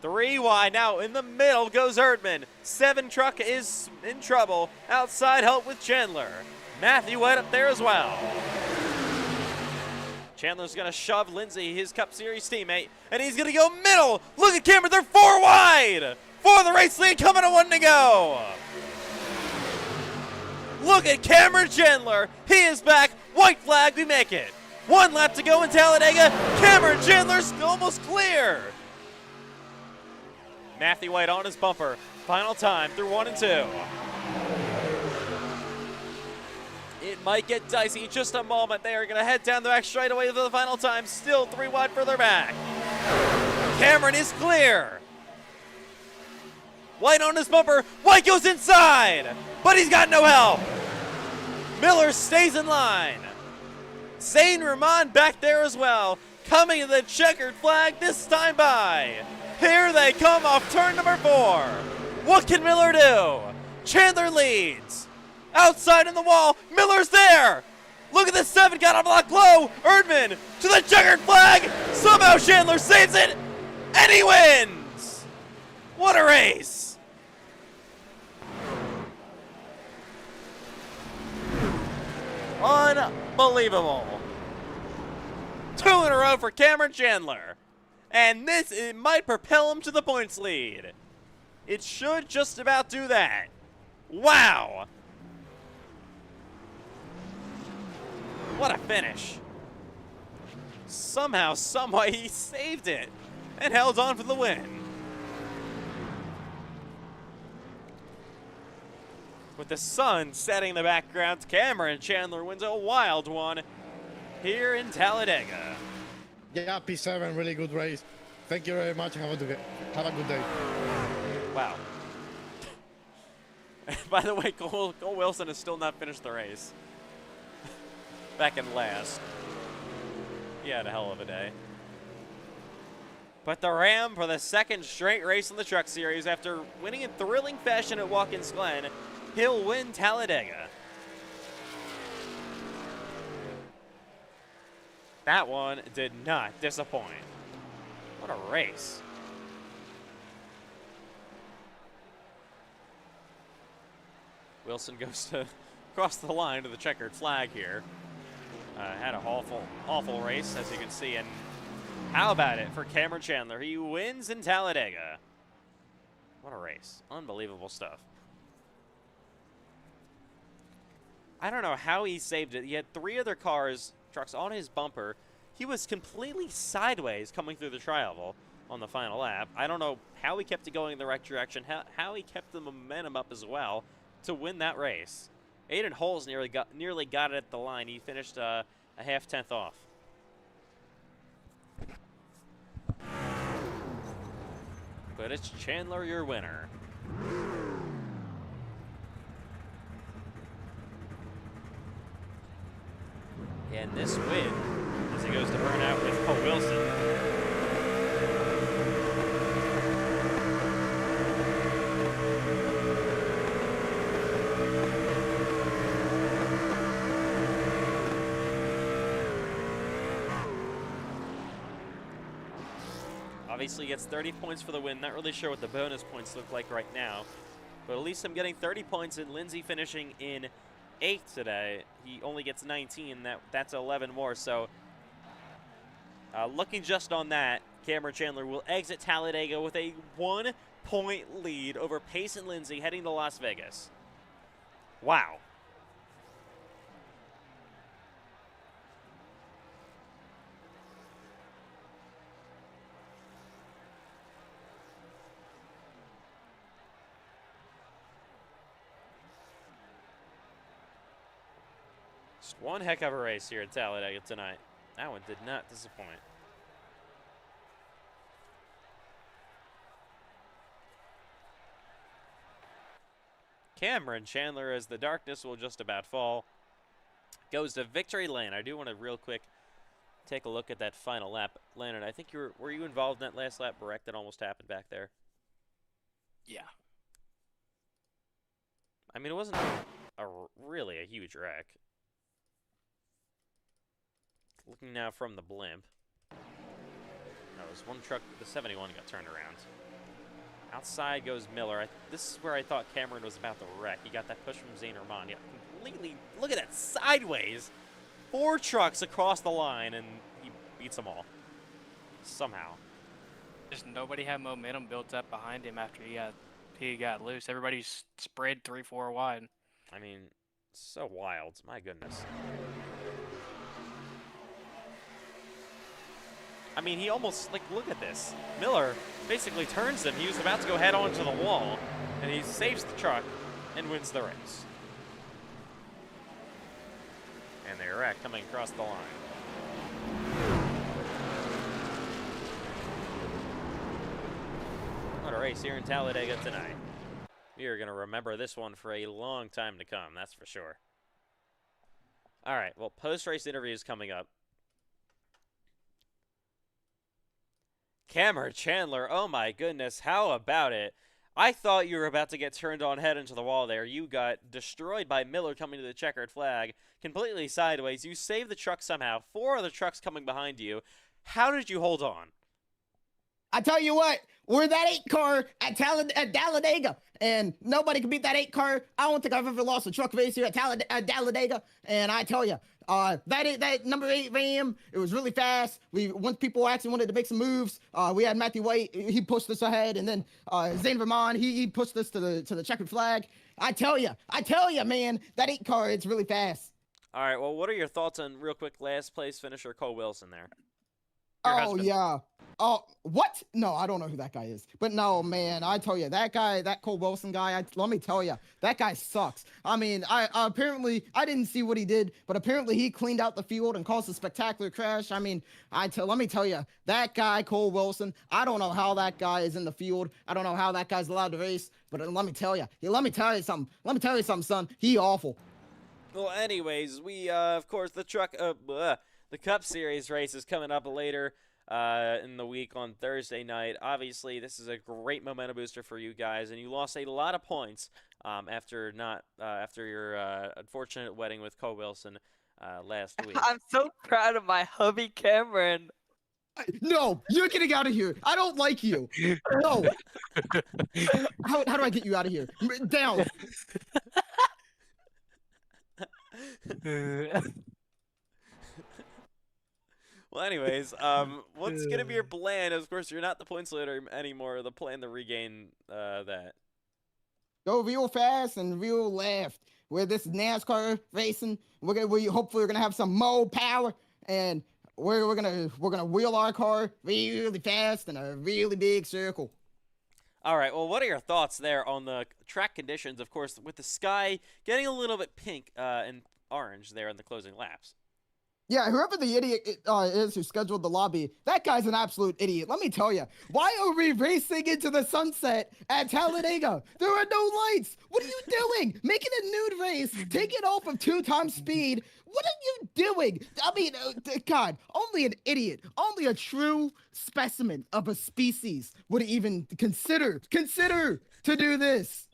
Three wide now. In the middle goes Erdman. 7 truck is in trouble. Outside help with Chandler. Matthew White up there as well. Chandler's going to shove Lindsay, his Cup Series teammate, and he's going to go middle. Look at Cameron, they're 4 wide for the race lead, coming to 1 to go. Look at Cameron Chandler. He is back. White flag, we make it. 1 lap to go in Talladega. Cameron Chandler's almost clear. Matthew White on his bumper. Final time through 1 and 2. It might get dicey in just a moment. They are going to head down the back straightaway for the final time. Still 3 wide further back. Cameron is clear. White on his bumper. White goes inside, but he's got no help. Miller stays in line. Zane Rahman back there as well, coming to the checkered flag this time by. Here they come off turn number 4. What can Miller do? Chandler leads. Outside in the wall, Miller's there. Look at the 7, got a block low. Erdman to the checkered flag. Somehow Chandler saves it, and he wins. What a race. Unbelievable. 2 in a row for Cameron Chandler. And this, it might propel him to the points lead. It should just about do that. Wow. What a finish. Somehow, someway, he saved it and held on for the win. With the sun setting in the background, Cameron Chandler wins a wild one here in Talladega. Yeah, P7, really good race. Thank you very much. Have a good day. Wow. By the way, Cole Wilson has still not finished the race. Back in last. He had a hell of a day. But the Ram, for the 2nd straight race in the Truck Series, after winning in thrilling fashion at Watkins Glen, he'll win Talladega. That one did not disappoint. What a race. Wilson goes to cross the line to the checkered flag here. Had a awful race, as you can see. And how about it for Cameron Chandler? He wins in Talladega. What a race. Unbelievable stuff. I don't know how he saved it. He had 3 other trucks on his bumper. He was completely sideways coming through the tri-oval on the final lap. I don't know how he kept it going in the right direction, how he kept the momentum up as well to win that race. Aiden Holes nearly got it at the line. He finished a half-tenth off. But it's Chandler, your winner. And this win, as he goes to burn out with Cole Wilson. Obviously gets 30 points for the win. Not really sure what the bonus points look like right now. But at least I'm getting 30 points, and Lindsay finishing in 8th today. He only gets 19. That's 11 more. So looking just on that, Cameron Chandler will exit Talladega with a 1-point lead over Pace and Lindsay heading to Las Vegas. Wow. Just one heck of a race here at Talladega tonight. That one did not disappoint. Cameron Chandler, as the darkness will just about fall, goes to victory lane. I do want to real quick take a look at that final lap. Landon, I think were you involved in that last lap wreck that almost happened back there? Yeah. I mean, it wasn't really a huge wreck. Looking now from the blimp. There was one truck, the 71 got turned around. Outside goes Miller. This is where I thought Cameron was about to wreck. He got that push from Zane Rahman. He got completely, look at that, sideways. 4 trucks across the line, and he beats them all. Somehow. Just nobody had momentum built up behind him after he got loose. Everybody's spread 3-4 wide. I mean, so wild. My goodness. I mean, he almost, like, look at this. Miller basically turns him. He was about to go head on to the wall, and he saves the truck and wins the race. And they wreck coming across the line. What a race here in Talladega tonight. We are going to remember this one for a long time to come, that's for sure. All right, well, post-race interviews coming up. Cameron Chandler, oh my goodness, how about it? I thought you were about to get turned on head into the wall there. You got destroyed by Miller coming to the checkered flag, completely sideways. You saved the truck somehow. 4 other trucks coming behind you. How did you hold on? I tell you what, we're that 8 car at Talladega, and nobody can beat that 8 car. I don't think I've ever lost a truck race here at Talladega, and I tell you, that number 8 Ram, it was really fast. Once people actually wanted to make some moves, we had Matthew White, he pushed us ahead, and then Zane Vermont, he pushed us to the checkered flag. I tell you, man, that 8 car, it's really fast. All right, well, what are your thoughts on, real quick, last place finisher Cole Wilson there? Your Oh, husband. yeah. Oh, what? No, I don't know who that guy is. But no, man, I tell you, that guy, that Cole Wilson guy, let me tell you, that guy sucks. I mean, apparently, I didn't see what he did, but apparently he cleaned out the field and caused a spectacular crash. I mean, let me tell you, that guy, Cole Wilson, I don't know how that guy is in the field. I don't know how that guy's allowed to race, but let me tell you, son, he awful. Well, anyways, we, of course, the Cup Series race is coming up later in the week on Thursday night. Obviously, this is a great momentum booster for you guys, and you lost a lot of points after your unfortunate wedding with Cole Wilson last week. I'm so proud of my hubby Cameron. No, you're getting out of here. I don't like you. No. How do I get you out of here? Down. Well, anyways, what's gonna be your plan? Of course, you're not the points leader anymore. The plan to regain that. Go real fast and real left. Where this NASCAR racing, hopefully we're gonna have some more power, and we're gonna wheel our car really fast in a really big circle. All right. Well, what are your thoughts there on the track conditions? Of course, with the sky getting a little bit pink and orange there in the closing laps. Yeah, whoever the idiot is who scheduled the lobby, that guy's an absolute idiot. Let me tell you, why are we racing into the sunset at Talladega? There are no lights. What are you doing? Making a nude race, taking off of 2 times speed. What are you doing? I mean, God, only an idiot, only a true specimen of a species would even consider to do this.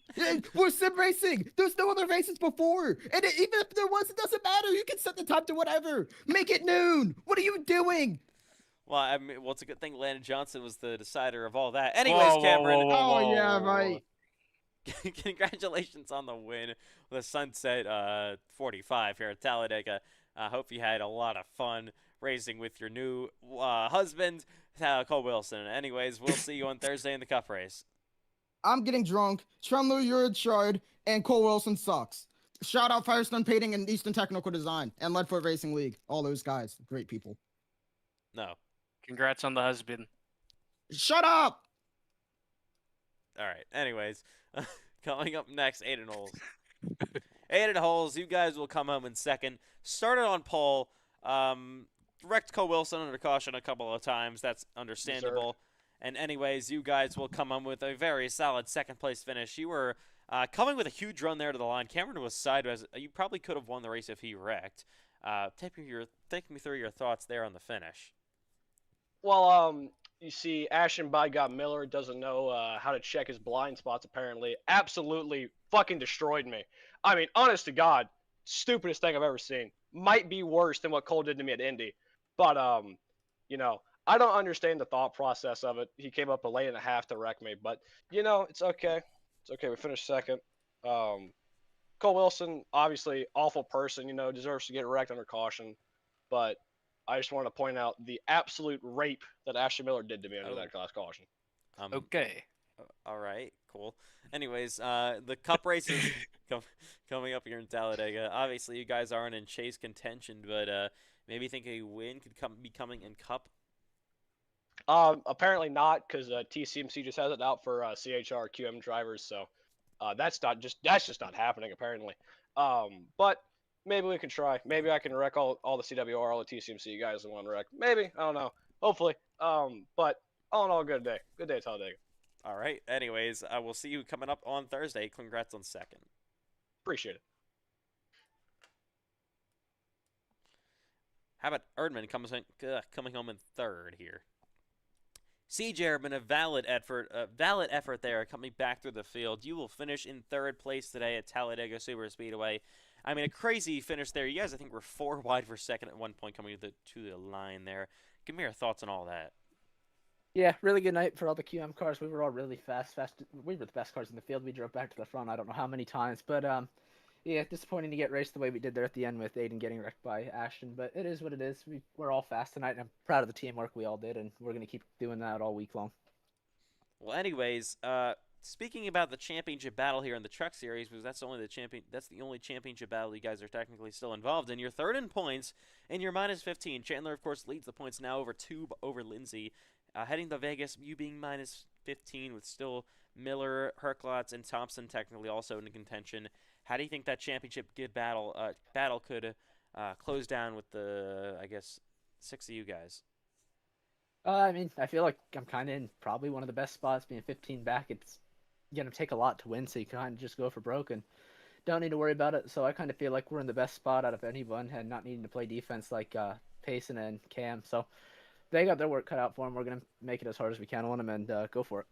We're sim racing. There's no other races before. And even if there was, it doesn't matter. You can set the time to whatever. Make it noon. What are you doing? Well, I mean, it's a good thing Landon Johnson was the decider of all that. Anyways, Cameron. Oh, yeah, right. Congratulations on the win with a Sunset 45 here at Talladega. I hope you had a lot of fun racing with your new husband, Cole Wilson. Anyways, we'll see you on Thursday in the Cup race. I'm getting drunk. Tremler, you're a chard, and Cole Wilson sucks. Shout out Firestone Painting and Eastern Technical Design and Leadfoot Racing League. All those guys, great people. No. Congrats on the husband. Shut up! All right. Anyways, coming up next, Aiden Holes. Aiden Holes, you guys will come home in second. Started on pole. Wrecked Cole Wilson under caution a couple of times. That's understandable. Yes, and anyways, you guys will come home with a very solid second-place finish. You were coming with a huge run there to the line. Cameron was sideways. You probably could have won the race if he wrecked. Take me through your thoughts there on the finish. Well, you see, Ashton by God Miller doesn't know how to check his blind spots, apparently. Absolutely fucking destroyed me. I mean, honest to God, stupidest thing I've ever seen. Might be worse than what Cole did to me at Indy. But, you know, I don't understand the thought process of it. He came up a lane and a half to wreck me. But, you know, it's okay. It's okay. We finished second. Cole Wilson, obviously, awful person, you know, deserves to get wrecked under caution. But I just want to point out the absolute rape that Ashton Miller did to me under that class caution. Okay. All right, cool. Anyways, the Cup race is coming up here in Talladega. Obviously, you guys aren't in chase contention, but maybe think a win could be coming in Cup. Apparently not, because TCMC just has it out for CHR QM drivers, so that's just not happening apparently. But maybe we can try. Maybe I can wreck all the CWR, all the TCMC guys in one wreck. Maybe, I don't know. Hopefully. But all in all, good day. Good day, Talladega. All right. Anyways, we'll see you coming up on Thursday. Congrats on second. Appreciate it. How about Erdman coming home in third here? CJ Erdman, a valid effort there, coming back through the field. You will finish in third place today at Talladega Superspeedway. I mean, a crazy finish there. You guys, I think, were 4 wide for second at one point coming to the line there. Give me your thoughts on all that. Yeah, really good night for all the QM cars. We were all really fast. We were the best cars in the field. We drove back to the front I don't know how many times. But, yeah, disappointing to get raced the way we did there at the end with Aiden getting wrecked by Ashton. But it is what it is. We're all fast tonight, and I'm proud of the teamwork we all did, and we're going to keep doing that all week long. Well, anyways, speaking about the championship battle here in the Truck Series, because that's the only championship battle you guys are technically still involved in. You're third in points, and you're minus 15. Chandler, of course, leads the points now over Lindsay. Heading to Vegas, you being minus 15 with still Miller, Herklotz, and Thompson technically also in contention. How do you think that championship battle could close down with the, I guess, 6 of you guys? I mean, I feel like I'm kind of in probably one of the best spots, being 15 back. It's going to take a lot to win, so you kind of just go for broke and don't need to worry about it. So I kind of feel like we're in the best spot out of anyone and not needing to play defense like Payson and Cam. So they got their work cut out for them. We're going to make it as hard as we can on them and go for it.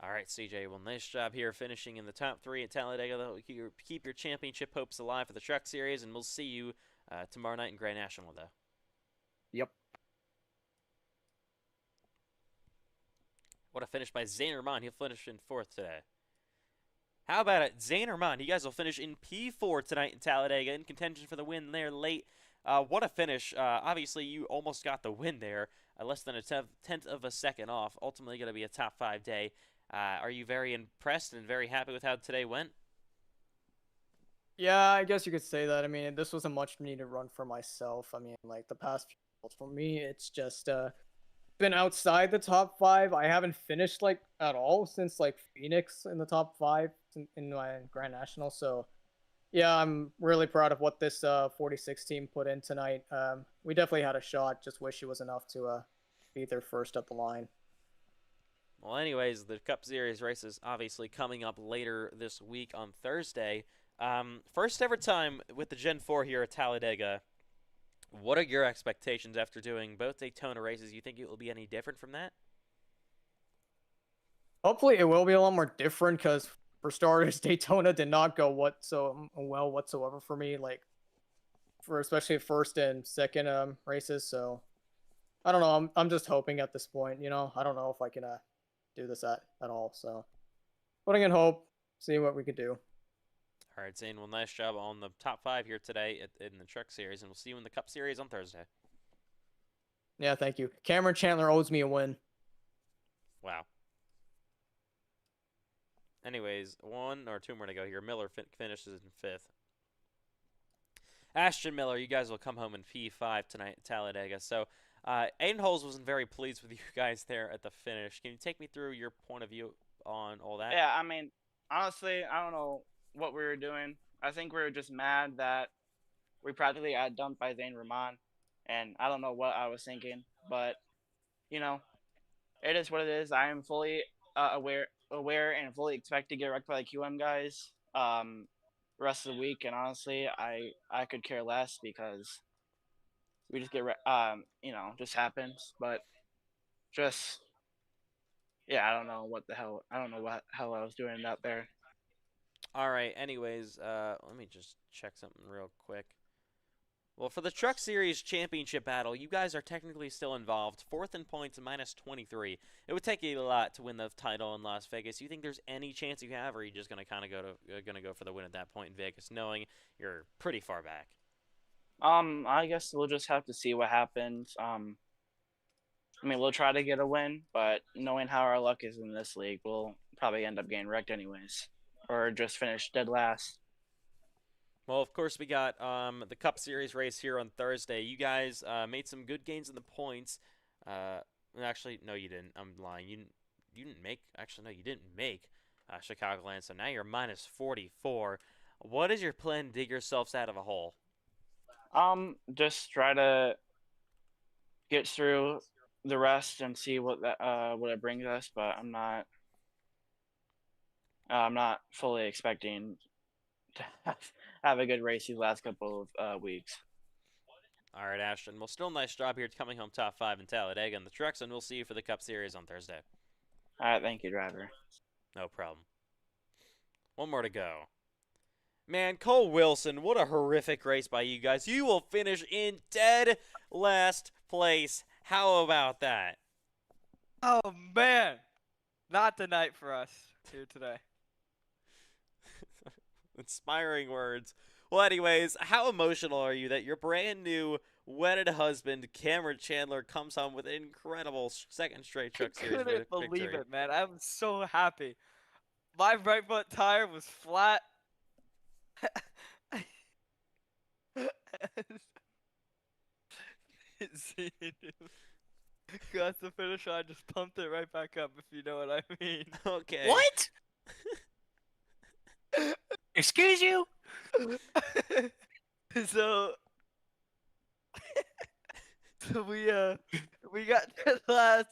All right, CJ. Well, nice job here finishing in the top 3 at Talladega. That'll keep your championship hopes alive for the Truck Series, and we'll see you tomorrow night in Grand National, though. Yep. What a finish by Zane Rahman. He'll finish in 4th today. How about it? Zane Rahman, you guys will finish in P4 tonight in Talladega in contention for the win there late. What a finish. Obviously, you almost got the win there. Less than a tenth of a second off. Ultimately going to be a top 5 day. Are you very impressed and very happy with how today went? Yeah, I guess you could say that. I mean, this was a much needed run for myself. I mean, like the past few results for me, it's just been outside the top 5. I haven't finished like at all since like Phoenix in the top 5 in my Grand National. So yeah, I'm really proud of what this 46 team put in tonight. We definitely had a shot. Just wish it was enough to be there first at the line. Well, anyways, the Cup Series race is obviously coming up later this week on Thursday. First ever time with the Gen 4 here at Talladega. What are your expectations after doing both Daytona races? You think it will be any different from that? Hopefully it will be a lot more different because, for starters, Daytona did not go well whatsoever for me, like for especially first and second races. So I don't know. I'm just hoping at this point. You know, I don't know if I can do this at all. So putting in hope, seeing what we could do. All right, Zane. Well, nice job on the top 5 here today in the Truck Series, and we'll see you in the Cup Series on Thursday. Yeah, thank you. Cameron Chandler owes me a win. Wow. Anyways, 1 or 2 more to go here. Miller finishes in 5th. Ashton Miller, you guys will come home in P5 tonight at Talladega. So, Aiden Holes wasn't very pleased with you guys there at the finish. Can you take me through your point of view on all that? Yeah, I mean, honestly, I don't know what we were doing. I think we were just mad that we practically got dumped by Zane Rahman, and I don't know what I was thinking, but you know, it is what it is. I am fully aware and fully expect to get wrecked by the QM guys rest of the week, and honestly, I could care less because we just get you know, just happens. But just yeah, I don't know what the hell I was doing out there. All right, anyways, let me just check something real quick. Well, for the Truck Series Championship battle, you guys are technically still involved. 4th in points and minus 23. It would take you a lot to win the title in Las Vegas. You think there's any chance you have, or are you just going to kind of go for the win at that point in Vegas, knowing you're pretty far back? I guess we'll just have to see what happens. I mean, we'll try to get a win, but knowing how our luck is in this league, we'll probably end up getting wrecked anyways, or just finish dead last. Well, of course, we got the Cup Series race here on Thursday. You guys made some good gains in the points. Actually, no, you didn't. I'm lying. You didn't make. Actually, no, you didn't make Chicagoland. So now you're minus 44. What is your plan to dig yourselves out of a hole? Just try to get through the rest and see what what it brings us. But I'm not fully expecting to have a good race these last couple of weeks. All right, Ashton. Well, still nice job here coming home top 5 in Talladega and the trucks, and we'll see you for the Cup Series on Thursday. All right, thank you, driver. No problem. One more to go. Man, Cole Wilson, what a horrific race by you guys. You will finish in dead last place. How about that? Oh man, not the night for us here today. Inspiring words. Well, anyways, how emotional are you that your brand new wedded husband, Cameron Chandler, comes home with an incredible second straight Truck I Series couldn't believe victory? it, man. I was so happy. My right front tire was flat. Got the finish line, just pumped it right back up, if you know what I mean. Okay. What? Excuse you? So, so we got to the last,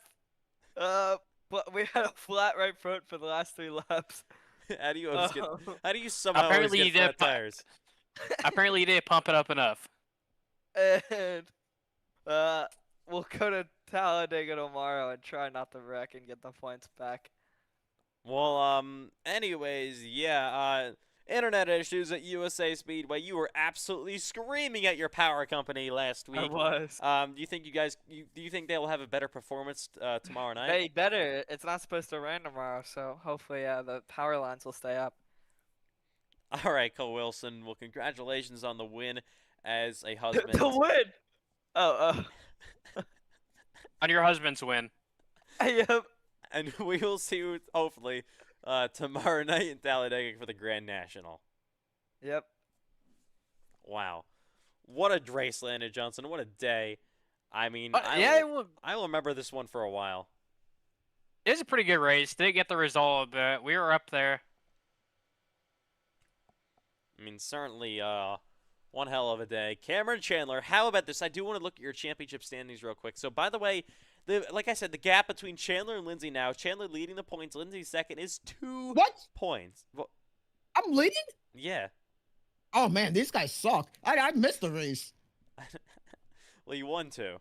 but we had a flat right front for the last 3 laps. How do you always get? How do you somehow always Apparently get you flat did. tires? Apparently you didn't pump it up enough. And we'll go to Talladega tomorrow and try not to wreck and get the points back. Well, anyways, yeah, internet issues at USA Speedway. You were absolutely screaming at your power company last week. I was. Do you think do you think they will have a better performance tomorrow night? Hey, better. It's not supposed to rain tomorrow, so hopefully, the power lines will stay up. All right, Cole Wilson. Well, congratulations on the win as a husband. The win. Oh, On your husband's win. yep. And we will see you, hopefully, tomorrow night in Talladega for the Grand National. Yep. Wow. What a race, Landon Johnson. What a day. I mean, Yeah, I will remember this one for a while. it was a pretty good race. Didn't get the result, but we were up there. I mean, certainly one hell of a day. Cameron Chandler, how about this? I do want to look at your championship standings real quick. So, by the way, like I said, the gap between Chandler and Lindsay now, Chandler leading the points, Lindsay second, is 2 points. Well, I'm leading? yeah. Oh man, these guys suck. I missed the race. Well, you won 2.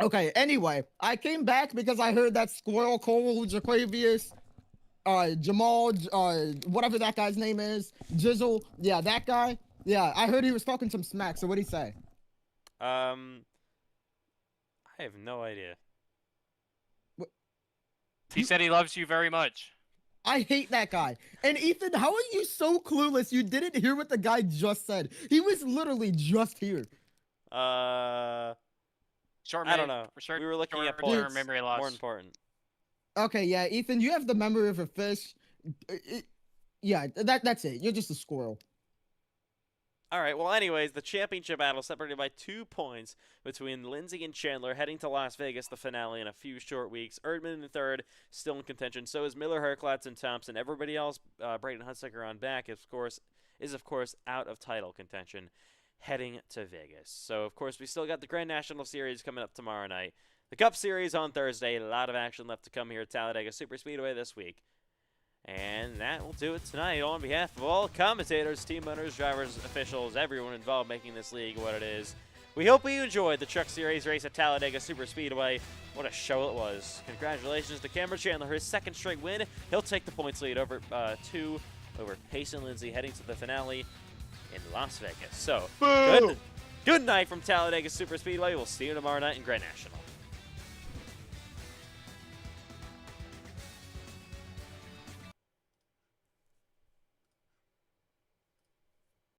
Okay, anyway, I came back because I heard that Squirrel Cole, Jaquavius, Jamal, whatever that guy's name is, Jizzle, yeah, that guy. Yeah, I heard he was talking some smack, so what'd he say? I have no idea. He said he loves you very much. I hate that guy. And Ethan, how are you so clueless you didn't hear what the guy just said? He was literally just here. Short I don't know. Short, We were looking at short-term points. memory loss. More important. Okay, yeah, Ethan, you have the memory of a fish. Yeah, that's it. You're just a squirrel. All right, well, anyways, the championship battle separated by 2 points between Lindsay and Chandler, heading to Las Vegas, the finale, in a few short weeks. Erdman in third, still in contention. So is Miller, Herklatz, and Thompson. Everybody else, Braden Hunsaker on back, of course, out of title contention, heading to Vegas. So, of course, we still got the Grand National Series coming up tomorrow night. The Cup Series on Thursday. A lot of action left to come here at Talladega Superspeedway this week. And that will do it tonight. On behalf of all commentators, team owners, drivers, officials, everyone involved making this league what it is, we hope you enjoyed the Truck Series race at Talladega Superspeedway. What a show it was. Congratulations to Cameron Chandler, his second straight win. He'll take the points lead over over Payson Lindsay, heading to the finale in Las Vegas. So, good night from Talladega Superspeedway. We'll see you tomorrow night in Grand National.